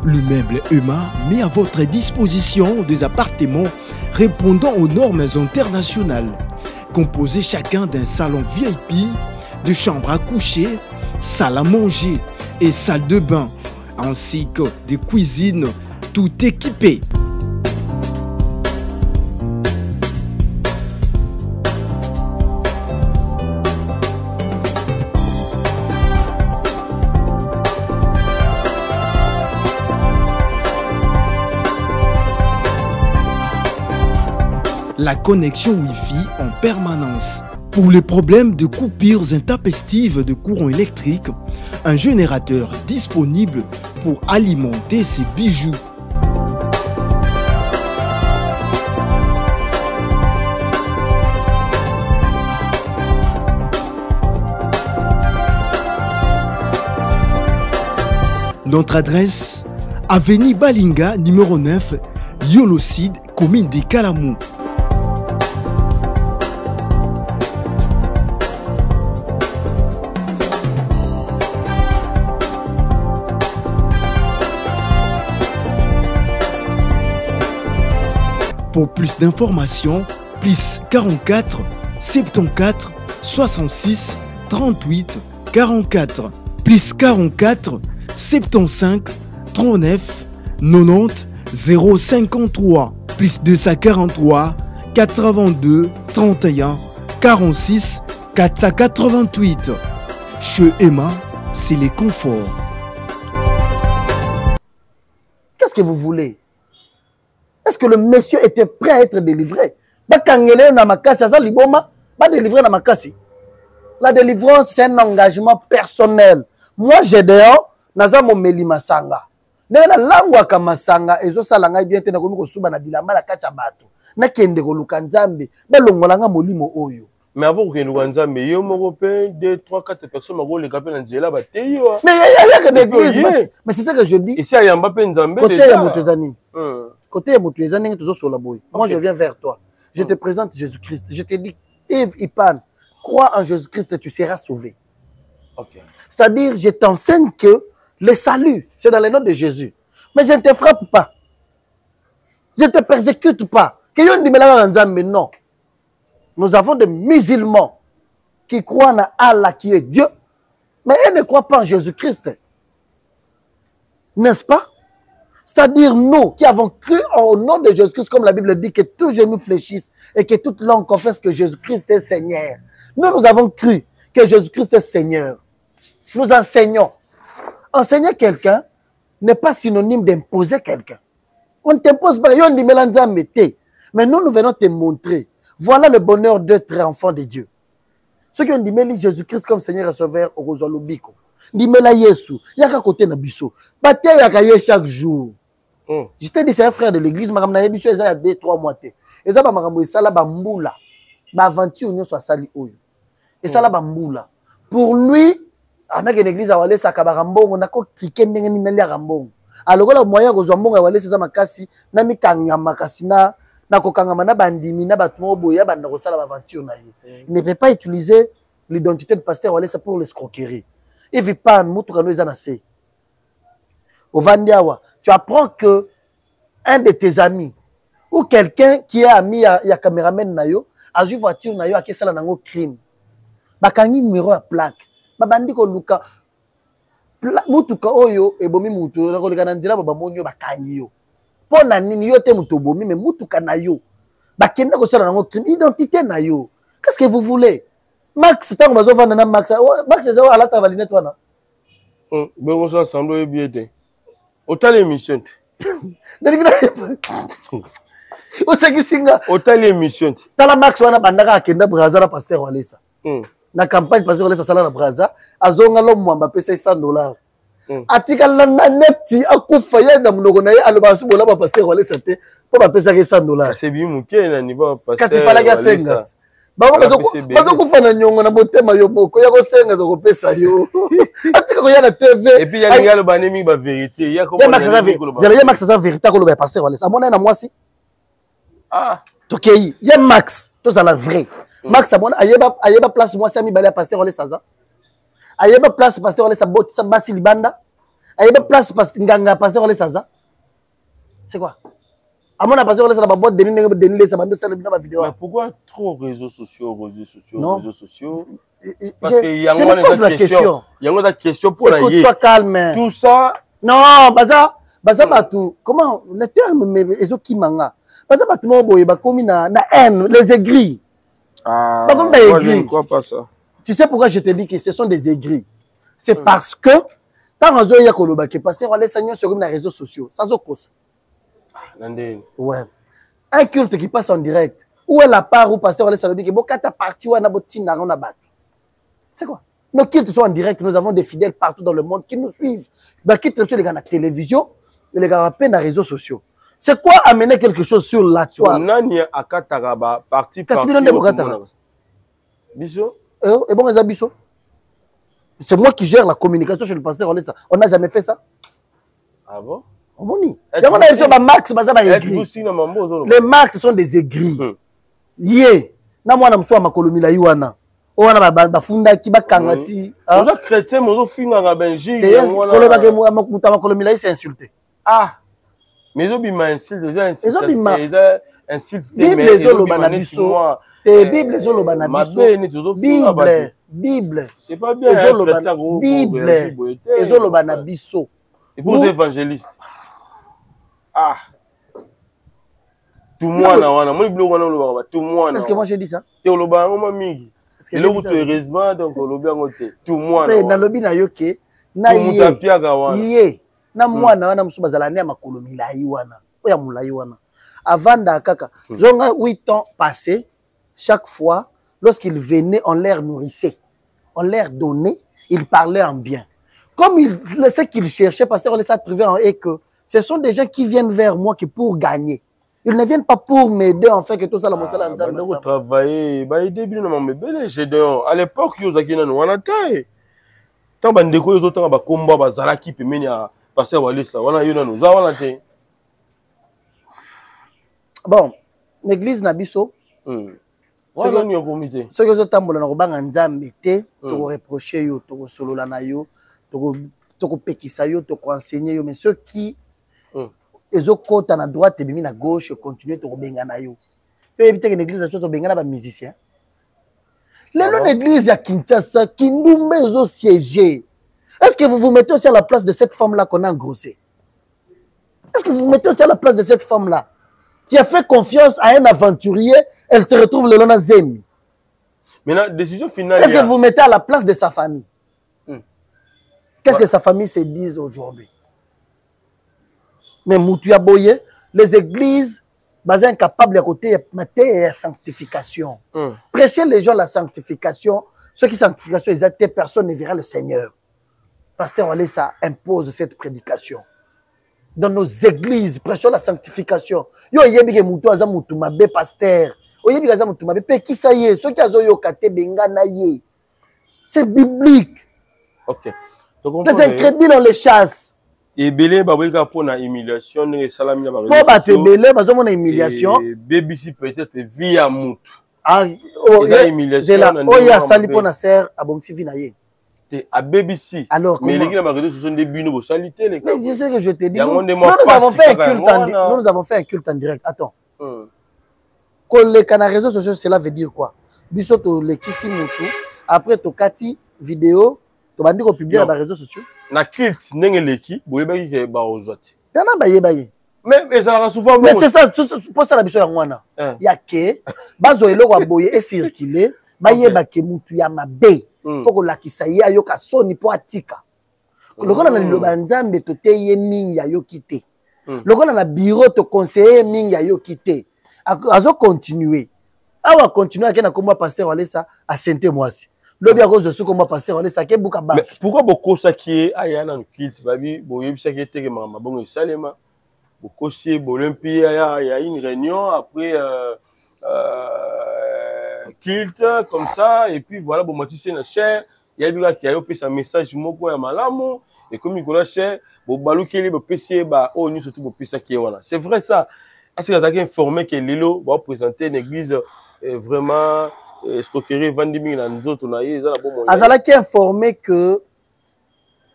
Le meuble EMA met à votre disposition des appartements répondant aux normes internationales. Composés chacun d'un salon VIP, de chambre à coucher, salle à manger et salle de bain, ainsi que de cuisine, tout équipé. la connexion Wi-Fi en permanence. Pour les problèmes de coupures intempestives de courant électrique, un générateur disponible pour alimenter ces bijoux. Notre adresse, avenue Balinga, numéro 9, Yolocide, commune de Kalamou. Pour plus d'informations, plus 44 74 66 38 44, plus 44 75 39 90 053, plus 243 82 31 46 488. Chez Emma, c'est les conforts. Qu'est-ce que vous voulez? Est-ce que le monsieur était prêt à être délivré? La délivrance, c'est un engagement personnel. Moi, j'ai dehors, naza momeli masanga. Na langwa ka masanga ezo salanga bien te na komi ko suba na bilamba la kati ya bato. Na kende ko luka nzambe, be longolanga molimo oyo. Mais avant que nous nzambe, yo moko pe 2 3 4 personnes mako le kapela nzela ba teyo. Mais il y a que l'église. Mais c'est ça que je dis. Et si ya yamba pe nzambe côté ya motozani. Côté ya motozani tozo sola boy. Moi je viens vers toi. Je te présente Jésus-Christ. Je te dis Yves Ipan, crois en Jésus-Christ et tu seras sauvé. OK. C'est-à-dire, je t'enseigne que le salut, c'est dans le nom de Jésus. Mais je ne te frappe pas. Je ne te persécute pas. Mais non. Nous avons des musulmans qui croient en Allah qui est Dieu, mais ils ne croient pas en Jésus-Christ. N'est-ce pas? C'est-à-dire, nous qui avons cru au nom de Jésus-Christ, comme la Bible dit, que tout genou fléchisse et que toute langue confesse que Jésus-Christ est Seigneur. Nous avons cru que Jésus-Christ est Seigneur. Nous enseignons. Enseigner quelqu'un n'est pas synonyme d'imposer quelqu'un. On ne t'impose pas. Mais nous venons te montrer. Voilà le bonheur d'être enfant de Dieu. Ceux qui ont dit, mais Jésus-Christ comme Seigneur et Sauveur au Rozolobiko. Dit, mais là, Yesu. Il y a qu'à côté de Bisso. Bataille, il y a chaque jour. Je t'ai dit, c'est un frère de l'église. Il y a 2-3 mois. Et ça, c'est la bamboula. L'aventure, nous sommes sali. Et ça, la bamboula. Pour lui, on a une église à Walesa Kabarambong, on a quoi cliqué n'engi Rambong. Alors le moyen que Zambong à Walesa Makasi, na mi kanga makasi na kokanga na bandimi na batmo boya banda kosala aventure na ye. Il ne peut pas utiliser l'identité de pasteur Walesa pour l'escroquerie. Il vit pas mutu kano ezana se. Au Vandiawa, tu apprends que un de tes amis ou quelqu'un qui est ami ya caméraman na yo, a vu voiture na yo a kesala nango crime. Bakangi numéro à plaque. Babandi ko luka mutuka oyo ebomi mutu na ko lekana nzira baba monyo bakangi yo pona nini yo te mutu bomi mais mutuka na yo bakenda ko sala nango crime identité na yo. Qu'est-ce que vous voulez? Max tango bazo vanda na Max c'est ala ta valine toi na bon ça semble bien te autant l'émission o seki singa autant l'émission tala Max wana bandaka akenda Brazza na pasteur Walesa na campagne pasteur Walesa sala na Brazza azonga lo mwamba pesa $100 atikala na neti akufa ye na munoko na ye aloba subola ba pasteur Walesa te po ba pesa $100 c'est bien muke na niveau pasteur kasi fala ga senga bazo kufa na nyongo na motema yo moko ya ko senga zo pesa yo atika ko ya na TV et puis ya linga lo banemi ba vérité ya ko Max ça vérité ko lo ba pasteur Walesa amona na mwasi tokei ye Max to za la vrai Max amona ayeba place moi sami bale pasteur Walesa za ayeba place pasteur Walesa botisa basi libanda ayeba place nganga pasteur Walesa za c'est quoi amona pasteur Walesa na ba boîte de nuit les bando ça na vidéo. Mais pourquoi trop réseaux sociaux parce que il y a une question. Il y a une question pour la écoute, sois calme. Tout ça non baza batu comment le terme mais ezoki manga baza batu mo boye ba komi na haine les aigris. Moi je ne crois pas ça. Tu sais pourquoi je te dis que ce sont des aigris? C'est parce que tant on zoya koloba que pasteur Walesa nyo sur les réseaux sociaux ça zo cause. Nandé. Ouais. Un culte qui passe en direct. Où est la part où pasteur Wallace Alobi que bokata parti wana botina na bat. C'est quoi? Nos cultes sont en direct, nous avons des fidèles partout dans le monde qui nous suivent. Bah quitte les gars à la télévision, et les gars à peine dans les réseaux sociaux. C'est quoi amener quelque chose sur la toile? Nani akataraba parti Biso? Et bon les abisso. C'est moi qui gère la communication chez le pasteur Wallace. On n'a jamais fait ça. Ah bon? On dit. Max, les Max sont des aigris. Yé, na mwana mswa makolomila iwana. Owana bafunda ki bakangati. Oza chrétien mozo finga nga benji. Koloba ke muta makolomila c'est insulté. Ah. Mais obima insulte, insulte. Bible ezoloba na biso. Bible ezoloba na biso. Bible. C'est pas bien chrétien gros. Bible ezoloba na biso. Et pour les évangélistes. Ah. Tout le monde, tout le monde. Est-ce que moi j'ai dit ça? Tu es mingi. Et là où tu es heureusement, donc tout le monde. Tout le monde. Na lobi na yoke. Na yé. Na mwana wana musu bazala ne makolo milai wana. Oya mulai wana. Avant da kaka. Zonga 8 ans passés, chaque fois, lorsqu'il venait, on leur nourrissait. On leur donnait, il parlait en bien. Comme ce qu'il cherchait, parce qu'on les a trouvés en et que ce sont des gens qui viennent vers moi qui pour gagner. Ils ne viennent pas pour m'aider en fait que tout ça la mosala nzambe. Vous travaillez, bah il début na mambele chez dehors. À l'époque yo zakina no wana taille. Tant bandeko yo tant ba komba ba zalaki pemeni a passer Walesa. Wana yo na no za wana te. Bon, l'église na biso. Wana ni comité. Ce que zo tambola na kobanga nzambe te, to reprocher yo, to solola na yo, to pekisa yo, to enseigner yo, mais ceux qui ezo kota na droite et bimi na gauche continuer to benga na yo. Pe éviter que l'église na to benga na ba musicien. L'église à Kinshasa, Kindumbe ezo siéger. Est-ce que vous vous mettez aussi à la place de cette femme là qu'on a engrossée? Est-ce que vous vous mettez aussi à la place de cette femme là qui a fait confiance à un aventurier, elle se retrouve le long à Zemi? Maintenant, décision finale. Est-ce que vous vous mettez à la place de sa famille? Qu'est-ce que sa famille se dit aujourd'hui? Mais Moutuya Boye, les églises, sont incapables de côté de la sanctification. Prêcher les gens la sanctification. Ceux qui sanctification, personne ne verra le Seigneur. Pasteur Wallace impose cette prédication. Dans nos églises, prêchons la sanctification. Yo yebi Moutou aza Moutou mabe pasteur. Oyebi aza Moutou mabe pe qui ça y est, ceux qui azo yo kate benga na ye. C'est biblique. OK. Les incrédules on les chasse. Et belé babeka pour na humiliation ne salami na ba. Pour battre belé bazo mon humiliation. BBC peut-être via Moutou. Ah humiliation na oya sali pour na ser abonti vi na ye. À BBC. Alors mais les gars ce sont des buts de salité les gars. Mais je sais que je te dis. Nous avons fait un culte en direct. Attends. Quand les canaux réseaux sociaux, cela veut dire quoi? Bisoto le kisi Moutou. Après to kati vidéo, to bandi ko publier dans les réseaux sociaux. Na culte ndenge leki, boyebaki ke ba ozwati. Yana baye. Mais ça va souvent. Mais c'est ça, pour ça la biso ya ngwana. Ya ke bazo eloko boye et circuler, baye ba ke Moutou ya mabe. Faut que la kisaye ayo ka soni po atika. Lokola na liloba nzambe to teye mingi ya yo kité. Lokola na bureau to conseiller mingi ya yo kité. Azo continuer. Awa continuer akena komba pasteur Wallace a Sainte Moisi. Lobi à cause de ce qu'on m'a pasteur Wallace ke buka ba. Pourquoi beaucoup ça qui est aya na kilt babi boyebi ça qui était que mama bongo salema. Beaucoup si Olympie il y a une réunion après kilt comme ça et puis voilà bon matissé na cher il y a bien qui a eu un message moko ya malamu et comme il connaît cher bon balukeli bo PC ba oh ni surtout bo PC qui est voilà c'est vrai ça est-ce que tu as informé que Lilo va présenter une église vraiment escroquerie 20 000 dans nous autres on a eu ça bon Azala qui informé que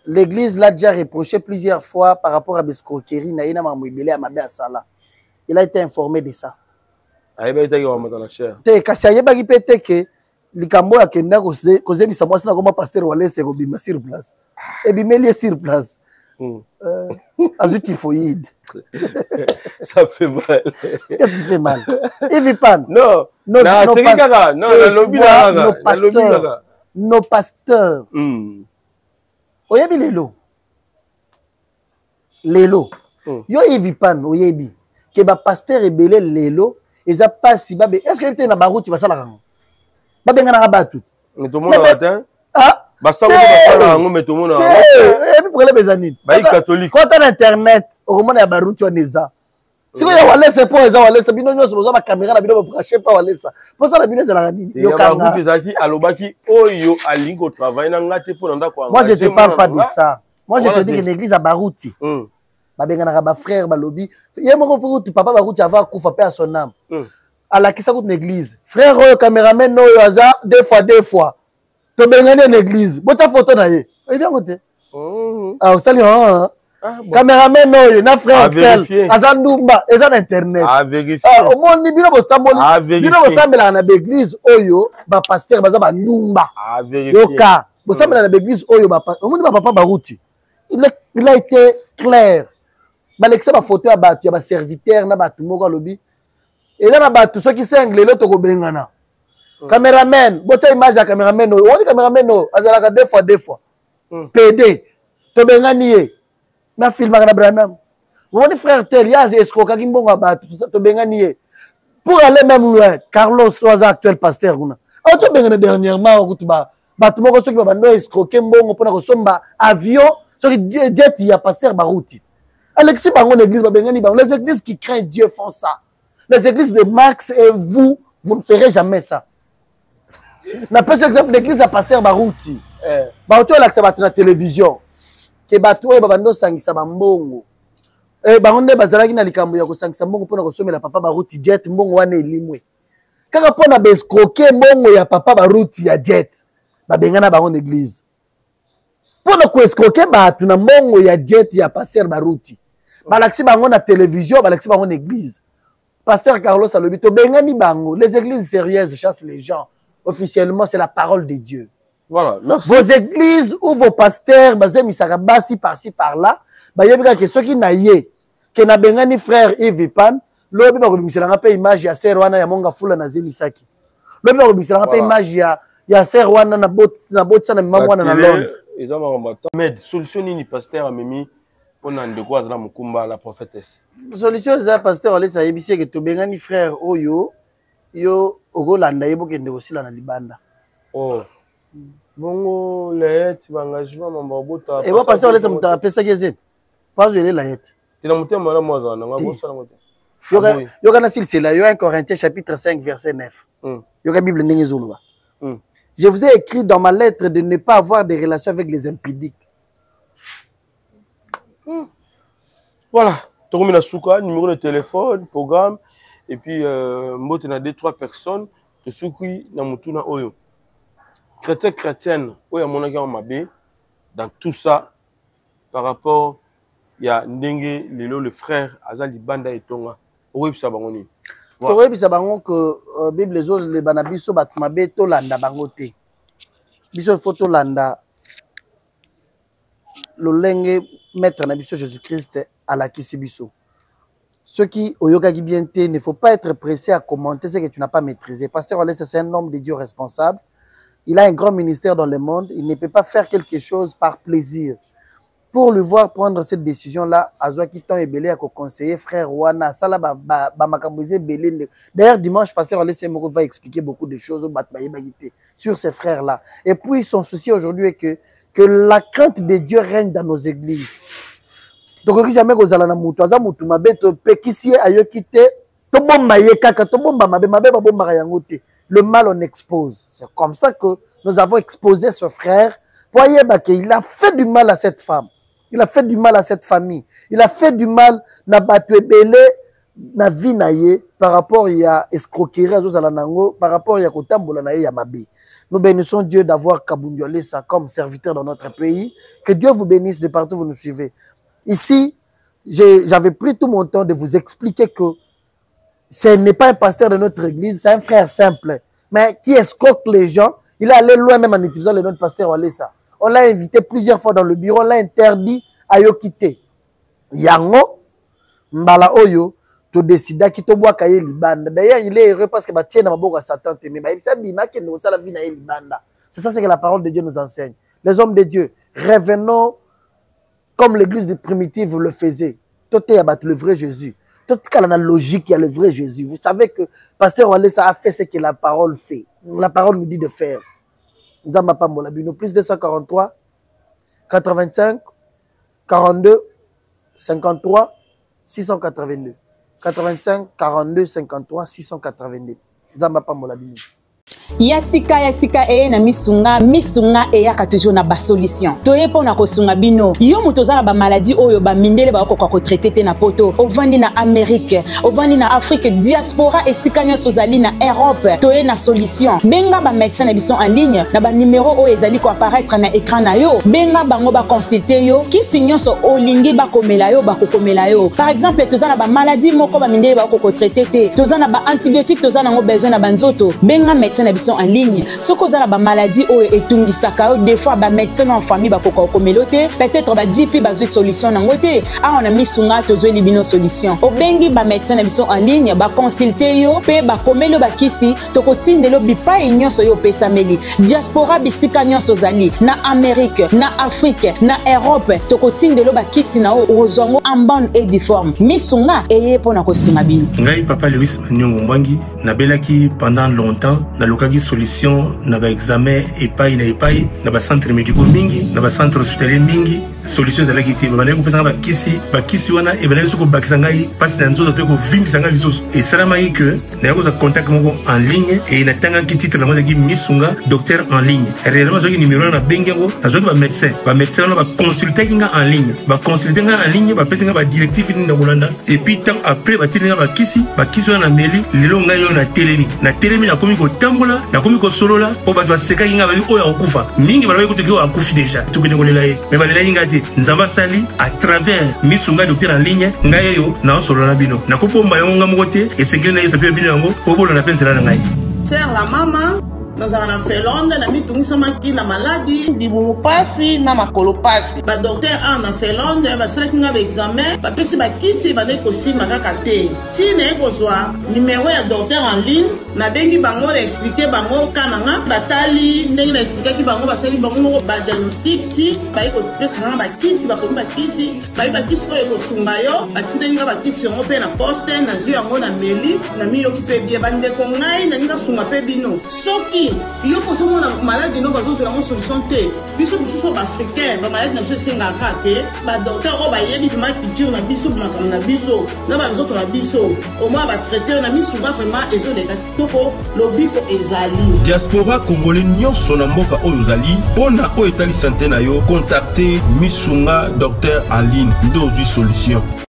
l'église l'a déjà reproché plusieurs fois par rapport à l'escroquerie na ina mamouibele à mabe asala il a été informé de ça. Ayeba itaki wa matana cher. Te kasi ayeba ki pete ke likambo ya kenda kozebisa mwasi na koma pasteur Wallace ko bima sur place. Et bimeli sur place. Azu typhoïde. Ça fait mal. Qu'est-ce qui fait mal? Evipan. Non. Nos pasteurs. Oyebi lelo. Yo Evipan oyebi ke ba pasteur ebele lelo eza pasi babe est-ce que tu na baroute basala rango babengana ba tout mais tout le monde matin ah basala basala rango mais tout le monde et puis problème ezanini ba catholique quand on internet au moment ya baroute on eza siko ya walesa po eza walesa bino nyonso boza ba caméra na bino ba brancher pa walesa po ça na bino ezala nini yo kanga baroute ezaki alobaki oyo alingo travailler na ngati po nda kwa moi je te parle pas de ça moi je te dis que l'église à barouti babengana ba frère balobi ye moko pour papa barouti avant kufa pe à son âme alakisa kuti l'église frère oyo caméraman oyo aza deux fois to bengana l'église bota photo na ye et bien côté ah osali caméraman oyo na frère tel aza ndumba eza na internet au monde bino bostamboli bino bosambela na l'église oyo ba pasteur baza ba ndumba yoka bosambela na l'église oyo ba au monde ba papa barouti il a été clair balekisa ba photo ya batu ya ba serviteur na batu moko lobi eza na batu soki sengle lo to ko bengana cameraman bota image ya cameraman oyo woni cameraman oyo azalaka deux fois PD to bengani ye na filmaka na Branham woni frère tel ya escroka ki mbongo batu to bengani ye pour aller même loin Carlos Soaza actuel pasteur kuna auto bengana dernièrement okutuba batu moko soki ba bando escroquer mbongo pona ko somba avion soki jet ya pasteur barouti Alexis Bangon l'église babengani bango les églises qui craignent Dieu font ça. Les églises de Marx et vous ne ferez jamais ça. Na par exemple l'église à pasteur barouti. Barouti la ça na télévision. Que batu e babando sangisa bambongo. Bangonde bazalaki na likambo ya ko sangisa mbongo pona ko somela papa barouti jet mbongo wana elimwe. Kaka pona bescroquer mbongo ya papa barouti ya jet. Babengana bango l'église. Pona ko escroquer batu na mbongo ya jet ya pasteur barouti. Balaxi bango na télévision, balaxi bango na église. Pasteur Carlos Alobito, bengani bango, les églises sérieuses chassent les gens. Officiellement, c'est la parole de Dieu. Voilà, merci. Vos églises ou vos pasteurs, bazé misaraba si par-ci par-là, bayebika que ceux qui naïe, que na bengani frère Yves Pan, lobi ba ko bimisela pe image ya sœur wana ya monga fula na zemisaki. Lobi ba ko bimisela pe image ya sœur wana na bot sana maman wana na Londres. Ils ont mais solution ni pasteur amemi on a de quoi la mukumba la prophétesse. Solution za pasteur ale sa yebisi que to bengani frère oyo yo ogolanda yebo kende osila na libanda. Oh. Bongo laet engagement mamba bota. Et wa pasteur ale sa muta pesa keze. Pas je la laet. Tina mutema na moza na ngabo sala ngote. Yo kana silsila yo 1 Corinthiens chapitre 5 verset 9. Yo ka Bible ndenge zuluba. Je vous ai écrit dans ma lettre de ne pas avoir des relations avec les impudiques. Voilà. Tokomina souka, numéro de téléphone, programme. Et puis, mbote na 2-3 personnes. Te soukui na mutuna oyo. Chrétienne, oyo monaki en mabe. Dans tout ça, par rapport, il y a Ndenge, le frère, Azali Banda et Tonga. Oyo pisa bangoni. Tokoye bisa bango que Bible les autres les banabiso batmabe to landa bango te. Biso photo landa lolenge maître na biso Jésus-Christ à la kisibiso. Ceux qui oyoka qui bien te ne faut pas être pressé à commenter ce que tu n'as pas maîtrisé. Pasteur Olès c'est un homme de Dieu responsable. Il a un grand ministère dans le monde, il ne peut pas faire quelque chose par plaisir. Pour le voir prendre cette décision-là, Azoa Kiton et Belé a conseillé frère Wana, Sala Bamakambouzé Belé. D'ailleurs, dimanche passé, Olé va expliquer beaucoup de choses sur ces frères-là. Et puis, son souci aujourd'hui est que la crainte de Dieu règne dans nos églises. Donc, jamais que Zalana Moutouaza Moutoumabe, Pekissi Ayokite, Tobomba Yekaka, Tobomba Mabe, Babomba Yangote. Le mal, on expose. C'est comme ça que nous avons exposé ce frère. Voyez, il a fait du mal à cette femme. Il a fait du mal à cette famille. Il a fait du mal na battu belé na vie naie par rapport à escroquerie par rapport à kotambola na ya mabe. Nous bénissons Dieu d'avoir Kabundiolé ça comme serviteur dans notre pays. Que Dieu vous bénisse de partout où vous nous suivez. Ici, j'avais pris tout mon temps de vous expliquer que ce n'est pas un pasteur de notre église, c'est un frère simple, mais qui escroque les gens. Il est allé loin même en utilisant le nom de pasteur Walesa. On l'a invité plusieurs fois dans le bureau, on l'a interdit à Yokite. Yango, Mbala Oyo, to décida qui to boit kaye libanda. D'ailleurs, il est heureux parce que bah tiens dans ma boca Satan te mais il s'est bima que nous ça la vie na libanda. C'est ça ce que la parole de Dieu nous enseigne. Les hommes de Dieu, revenons comme l'église primitive le faisait. Toté abat le vrai Jésus. Tout cas, la logique, il y a le vrai Jésus. Vous savez que Pasteur Walesa a fait ce que la parole fait. La parole nous dit de faire. Nous avons pas molabino. Plus 243, 85, 42, 53, 682. 85, 42, 53, 682. Nous avons pas molabino. Yasika eye na misunga eyaka toujours na ba solution toye pona ko sunga bino yo mutoza na ba maladie oyo ba mindele ba ko traiter te na poto ovandi na Amérique ovandi na Afrique diaspora esika nyo sozali na Europe toye na solution benga ba médecin na biso en ligne na ba numéro oyo ezali ko apparaître na écran na yo benga bango ba consulter yo kisi nyonso olingi ba komela yo ba kokomela yo par exemple toza na ba maladie moko ba mindele ba ko traiter te toza na ba antibiotique toza na ngo besoin na banzoto benga médecin en ligne. Ce que vous avez la maladie ou etungisaka des fois ba médecin en famille ba koko komelote peut-être ba JP ba solution na ngote a on a mis sunga tozo libino solution obengi ba médecin en ligne ba consulter yo pe ba komelo ba kisi tokotindelo bipa nyonso yo pesa meli diaspora bisika nyonso zali na Amérique na Afrique na Europe tokotindelo ba kisi na ozongo en bonne et due forme misunga eye pona ko sunga bino ngai papa Louis Manyongo Mbangi na belaki pendant longtemps na lokaki solution na ba examen epai na ba centre médicaux mingi na ba centre hospitalier mingi solution za lakiti ba bana ko pesa ba kisi wana e bana soko bakisa ngai passe na nzoto pe ko vingisa ngai lisusu et salama yi que na yako za contact moko en ligne et na tanga ki titre na mo ki misunga docteur en ligne réellement zo ki numéro na bengengo na zo ki ba médecin na ba consulter kinga en ligne ba pesa nga ba directive ni na kolanda et puis tant après ba tininga ba kisi wana na meli lelo ngai yo na telemi na komi ko tambola na komi ko solola po bato baseka kinga bali oya okufa mingi bala ko teki akufi déjà tukene ko lela ye mais balela inga te nzamba sali à travers misunga docteur en ligne ngai yo na solola bino na ko pomba yo nga moko te et sekele na yo sapia bino yango po bolo na pensela na ngai faire la maman dans un felonde na mitungisa makina maladi dibumu pasi na makolo pasi ba docteur en felonde ba seleki nga ba examen ba pesi ba kisi ba neko sima kaka te ti ne kozwa numéro ya docteur en ligne na bengi bango expliquer bango kananga batali ndenge na expliquer ki bango ba seli bango ba diagnostic ti ba iko pesi nga ba kisi ba komi ba kisi oyo ko sunga yo ba tinde nga ba kisi ngo pe na poste na zio yango na meli na mi yo ki pe bien ba ndeko ngai na nga sunga pe bino soki yo poso mona malade no bazo la solution te biso biso ba africain ba malade na biso singa kate ba docteur o ba yebi ma culture na biso na biso na ba nzoto na biso au moins ba traiter na misu ba vraiment ezo de toko lobiko ezali diaspora congolais nyonso na mboka oyo zali pona o etali santé na yo contacter misunga docteur en ligne ndozwi solution.